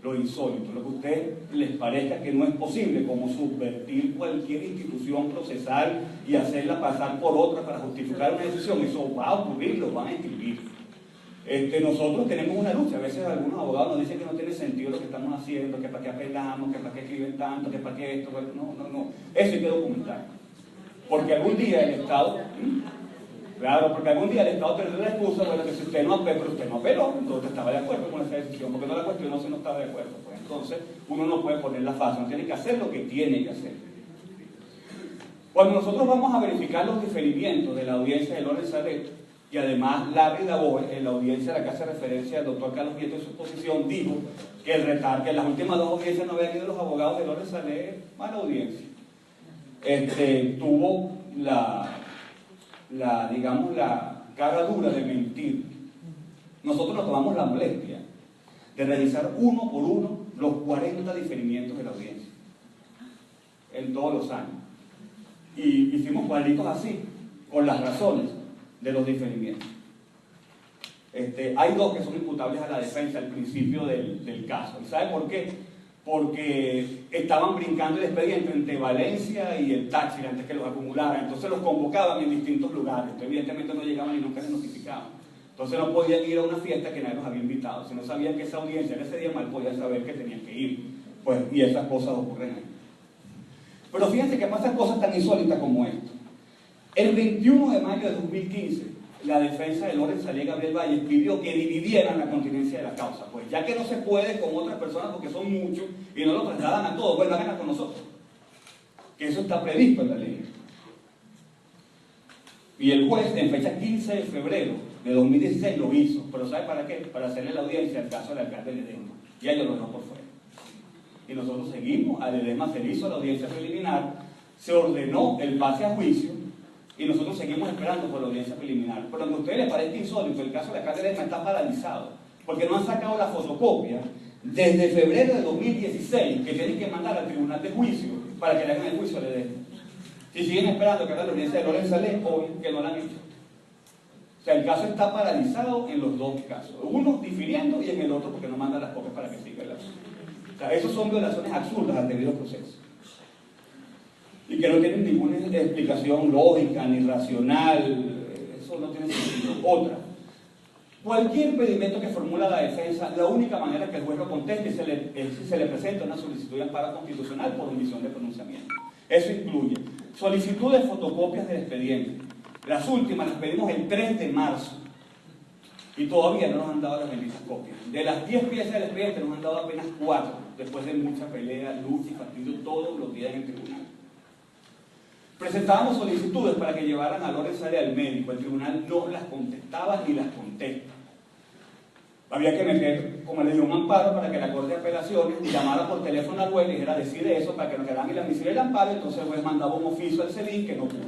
Lo insólito, lo que a ustedes les parezca que no es posible, como subvertir cualquier institución procesal y hacerla pasar por otra para justificar una decisión, eso va a ocurrir, lo van a escribir. Nosotros tenemos una lucha, a veces algunos abogados nos dicen que no tiene sentido lo que estamos haciendo, que para qué apelamos, que para qué escriben tanto, que para qué esto, no, eso hay que documentar. Porque algún día el Estado... Claro, porque algún día el Estado tendrá la excusa, bueno, que si usted no apeló, pero usted no apeló, entonces estaba de acuerdo con esa decisión, porque no la cuestionó si no estaba de acuerdo. Pues entonces uno no puede poner la fase, uno tiene que hacer lo que tiene que hacer. Cuando nosotros vamos a verificar los diferimientos de la audiencia de Loren Salet, y además Larry Daboe, en la audiencia a la que hace referencia el doctor Carlos Nieto en su exposición, dijo que en las últimas 2 audiencias no habían ido los abogados de Loren Salet a la audiencia. Tuvo digamos, la cara dura de mentir nosotros nos tomamos la molestia de revisar uno por uno los 40 diferimientos de la audiencia en todos los años. Y hicimos cuadritos así, con las razones de los diferimientos. Hay dos que son imputables a la defensa al principio del caso. ¿Y sabe por qué? Porque estaban brincando el expediente entre Valencia y el Táchira antes que los acumularan. Entonces los convocaban en distintos lugares. Entonces, evidentemente no llegaban y nunca les notificaban. Entonces no podían ir a una fiesta que nadie los había invitado. Si no sabían que esa audiencia era ese día, mal podían saber que tenían que ir. Pues, y esas cosas ocurren ahí. Pero fíjense que pasan cosas tan insólitas como esto. El 21 de mayo de 2015, la defensa de Loren Salé y Gabriel Valles pidió que dividieran la continencia de la causa. Pues ya que no se puede con otras personas porque son muchos y no lo trasladan a todos, bueno, háganla con nosotros. Que eso está previsto en la ley. Y el juez, en fecha 15 de febrero de 2016, lo hizo. ¿Pero sabe para qué? Para hacerle la audiencia al caso del alcalde Ledesma. Ya ellos lo dejó por fuera. Y nosotros seguimos, a Ledesma se le hizo la audiencia preliminar, se ordenó el pase a juicio y nosotros seguimos esperando por la audiencia preliminar. Pero aunque a ustedes les parezca insólito, el caso del alcalde Ledesma está paralizado, porque no han sacado la fotocopia desde febrero de 2016, que tienen que mandar al tribunal de juicio para que le hagan el juicio a Ledesma. Si siguen esperando que hagan la audiencia de Loren Salé, obvio que no la han hecho. O sea, el caso está paralizado en los dos casos, uno difiriendo y en el otro porque no manda las copias para que siga el asunto. O sea, esos son violaciones absurdas al debido proceso y que no tienen ninguna explicación lógica ni racional. Eso no tiene sentido. Otra, cualquier pedimento que formula la defensa, la única manera que el juez lo conteste es si se le presenta una solicitud de amparo constitucional por omisión de pronunciamiento. Eso incluye solicitud de fotocopias del expediente. Las últimas las pedimos el 3 de marzo y todavía no nos han dado las benditas copias. De las 10 piezas del expediente nos han dado apenas 4, después de mucha pelea, lucha y fastidio todos los días en el tribunal. Presentábamos solicitudes para que llevaran a Loren Salé al médico. El tribunal no las contestaba ni las contesta. Había que meter, como le dio un amparo, para que la Corte de Apelaciones llamara por teléfono al juez y dijera decide eso para que nos quedaran inadmisible el amparo. Entonces el juez mandaba un oficio al CELIN que no pudo.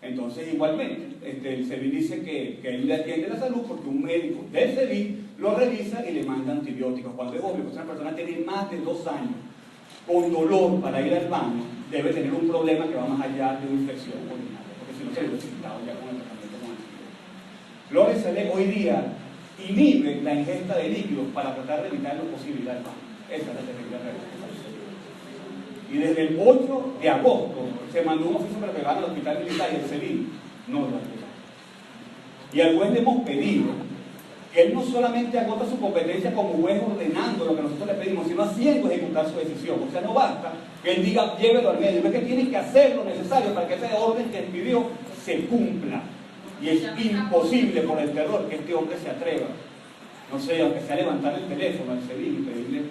Entonces igualmente, el CELIN dice que él le atiende la salud porque un médico del CELIN lo revisa y le manda antibióticos. Cuando es obvio que una persona tiene más de 2 años con dolor para ir al baño, debe tener un problema que va más allá de una infección urinaria, porque si no se le hubiera quitado ya con el tratamiento con antibióticos. Loren Salé hoy día inhibe la ingesta de líquidos para tratar de evitar lo posible ir al baño. Esa es la terrible realidad. Y desde el 8 de agosto se mandó un oficio para pegar al hospital militar y el CELIN no lo ha hecho. Y al juez le hemos pedido que él no solamente agota su competencia como juez ordenando lo que nosotros le pedimos, sino haciendo ejecutar su decisión. O sea, no basta que él diga llévelo al médico, es que tiene que hacer lo necesario para que ese orden que él pidió se cumpla. Y es imposible por el terror que este hombre se atreva, no sé, aunque sea levantar el teléfono al CELIN y pedirle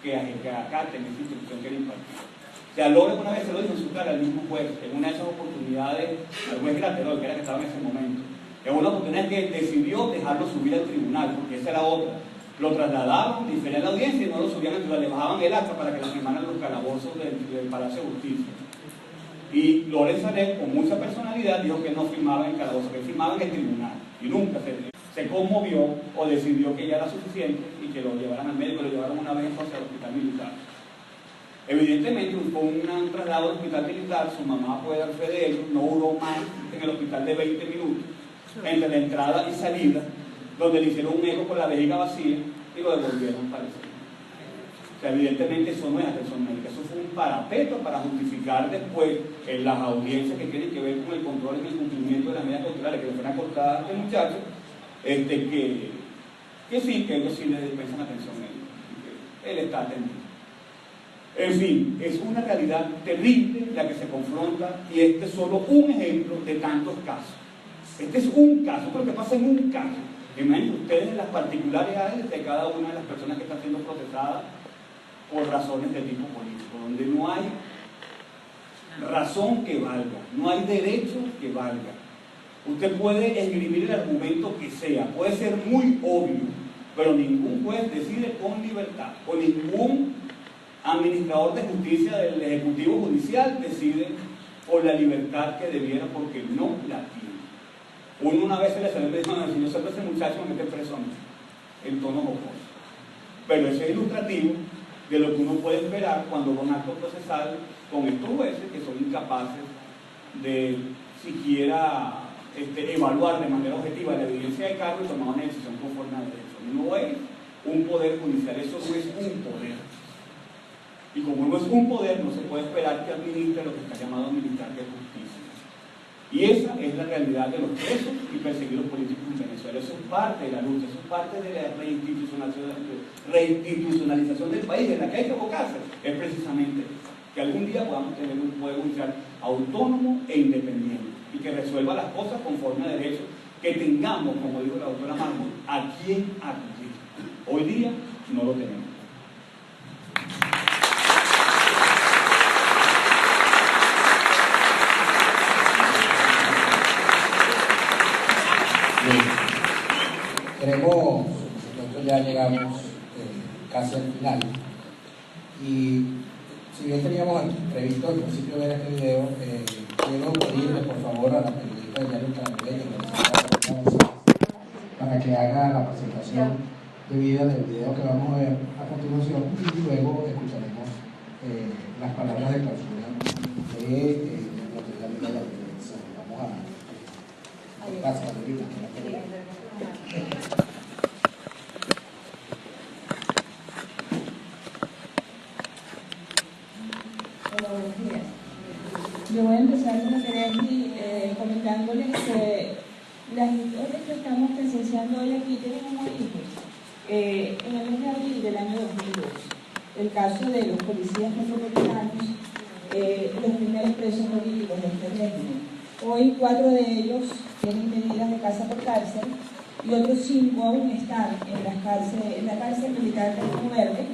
que acaten esa instrucción que él impartió. O sea, Loren una vez se lo dijo en su cara al mismo juez, en una de esas oportunidades, al juez Graterol, que era que estaba en ese momento. En una oportunidad que decidió dejarlo subir al tribunal, porque esa era otra. Lo trasladaban, diferían la audiencia y no lo subían al tribunal, le bajaban el acta para que la firmaran los calabozos del Palacio de Justicia. Y Loren Salé, con mucha personalidad, dijo que no firmaba en el calabozo, que firmaba en el tribunal. Y nunca se conmovió o decidió que ya era suficiente y que lo llevaran al médico, lo llevaron una vez hacia el hospital militar. Evidentemente, fue un traslado al hospital militar, su mamá puede dar fe de ello, no duró más en el hospital de 20 minutos, entre la entrada y salida, donde le hicieron un eco con la vejiga vacía y lo devolvieron para el centro. O sea, evidentemente eso no es atención médica, eso fue un parapeto para justificar después en las audiencias que tienen que ver con el control y el cumplimiento de las medidas cautelares que le fueron cortadas a este muchacho, que sí, que ellos sí le dispensan atención médica, que él está atendido. En fin, es una realidad terrible la que se confronta y este es solo un ejemplo de tantos casos. Este es un caso, pero que pasa en un caso. Imaginen ustedes las particularidades de cada una de las personas que están siendo procesadas por razones de tipo político, donde no hay razón que valga, no hay derecho que valga. Usted puede escribir el argumento que sea, puede ser muy obvio, pero ningún juez decide con libertad, o ningún administrador de justicia del Ejecutivo Judicial decide por la libertad que debiera porque no la tiene. Uno una vez se le salió y me dijo, no, si yo sé ese muchacho me mete preso a mí, en tono jocoso. Pero eso es ilustrativo de lo que uno puede esperar cuando va a un acto procesal con estos jueces que son incapaces de siquiera evaluar de manera objetiva la evidencia de cargo y tomar una decisión conforme a derecho. No es un poder judicial, eso no es un poder. Y como no es un poder, no se puede esperar que administre lo que está llamado militar de justicia. Y esa es la realidad de los presos y perseguidos políticos en Venezuela. Eso es parte de la lucha, eso es parte de la reinstitucionalización del país, en la que hay que abocarse. Es precisamente que algún día podamos tener un poder judicial autónomo e independiente y que resuelva las cosas conforme a derecho, que tengamos, como dijo la doctora Mármol, a quién acudir. Hoy día no lo tenemos. Queremos, nosotros ya llegamos casi al final y si bien teníamos previsto al principio ver este video, quiero pedirle por favor a la periodista de Diario Caracol para que haga la presentación debida del video que vamos a ver a continuación y luego escucharemos las palabras de clausura de la amiga de la violencia. Vamos a pasar a la Buenos días. Yo voy a empezar como Keresti comentándoles que las historias que estamos presenciando hoy aquí tienen un origen en el mes de abril del año 2002. El caso de los policías metropolitanos, los primeros presos políticos de este régimen. Hoy 4 de ellos tienen medidas de casa por cárcel y otros 5 aún están en la cárcel militar del Río Verde,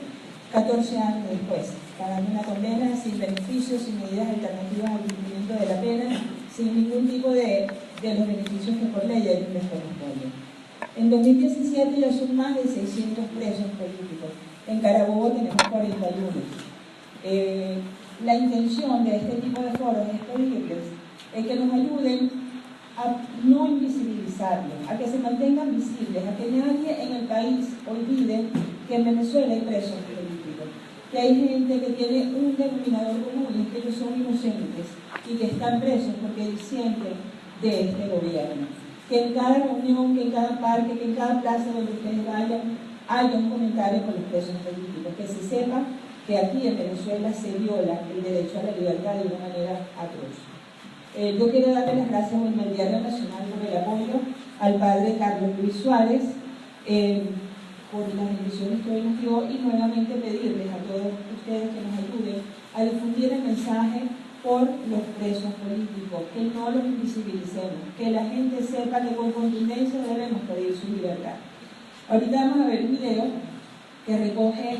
14 años después, pagando una condena sin beneficios, sin medidas alternativas al cumplimiento de la pena, sin ningún tipo de los beneficios que por ley les corresponden. En 2017 ya son más de 600 presos políticos. En Carabobo tenemos 41. La intención de este tipo de foros es pedirles que nos ayuden a no invisibilizarlos, a que se mantengan visibles, a que nadie en el país olvide que en Venezuela hay presos políticos, que hay gente que tiene un denominador común y es que ellos son inocentes y que están presos porque disienten de este gobierno. Que en cada reunión, que en cada parque, que en cada plaza donde ustedes vayan, haya un comentario con los presos políticos, que se sepa que aquí en Venezuela se viola el derecho a la libertad de una manera atroz. Yo quiero darle las gracias al Diario Nacional por el apoyo, al padre Carlos Luis Suárez, por las bendiciones que hoy nos dio, y nuevamente pedirles a todos ustedes que nos ayuden a difundir el mensaje por los presos políticos, que no los invisibilicemos, que la gente sepa que con contundencia debemos pedir su libertad. Ahorita vamos a ver un video que recoge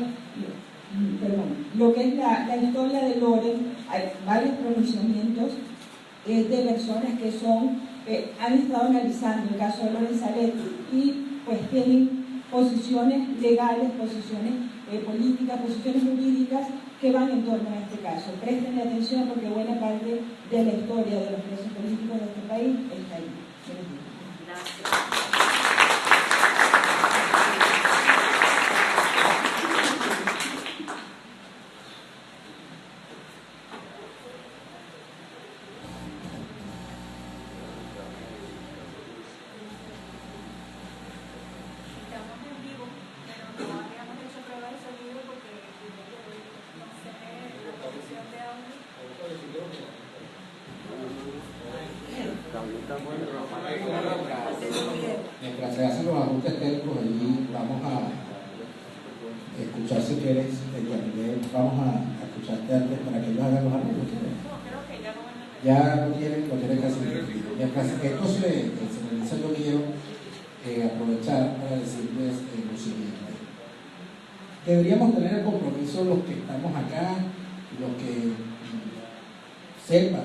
lo que es la historia de Loren. Hay varios pronunciamientos de personas que han estado analizando el caso de Loren Salet y pues tienen posiciones legales, posiciones políticas, posiciones jurídicas que van en torno a este caso. Presten atención porque buena parte de la historia de los presos políticos de este país está ahí. Gracias. Mientras se hacen los ajustes técnicos allí, vamos a escuchar si quieres, vamos a escucharte antes para que ellos hagan los arreglos. Ya lo tienen casi definido. Mientras esto se realiza, yo quiero aprovechar para decirles lo siguiente. Deberíamos tener el compromiso los que estamos acá, los que sepan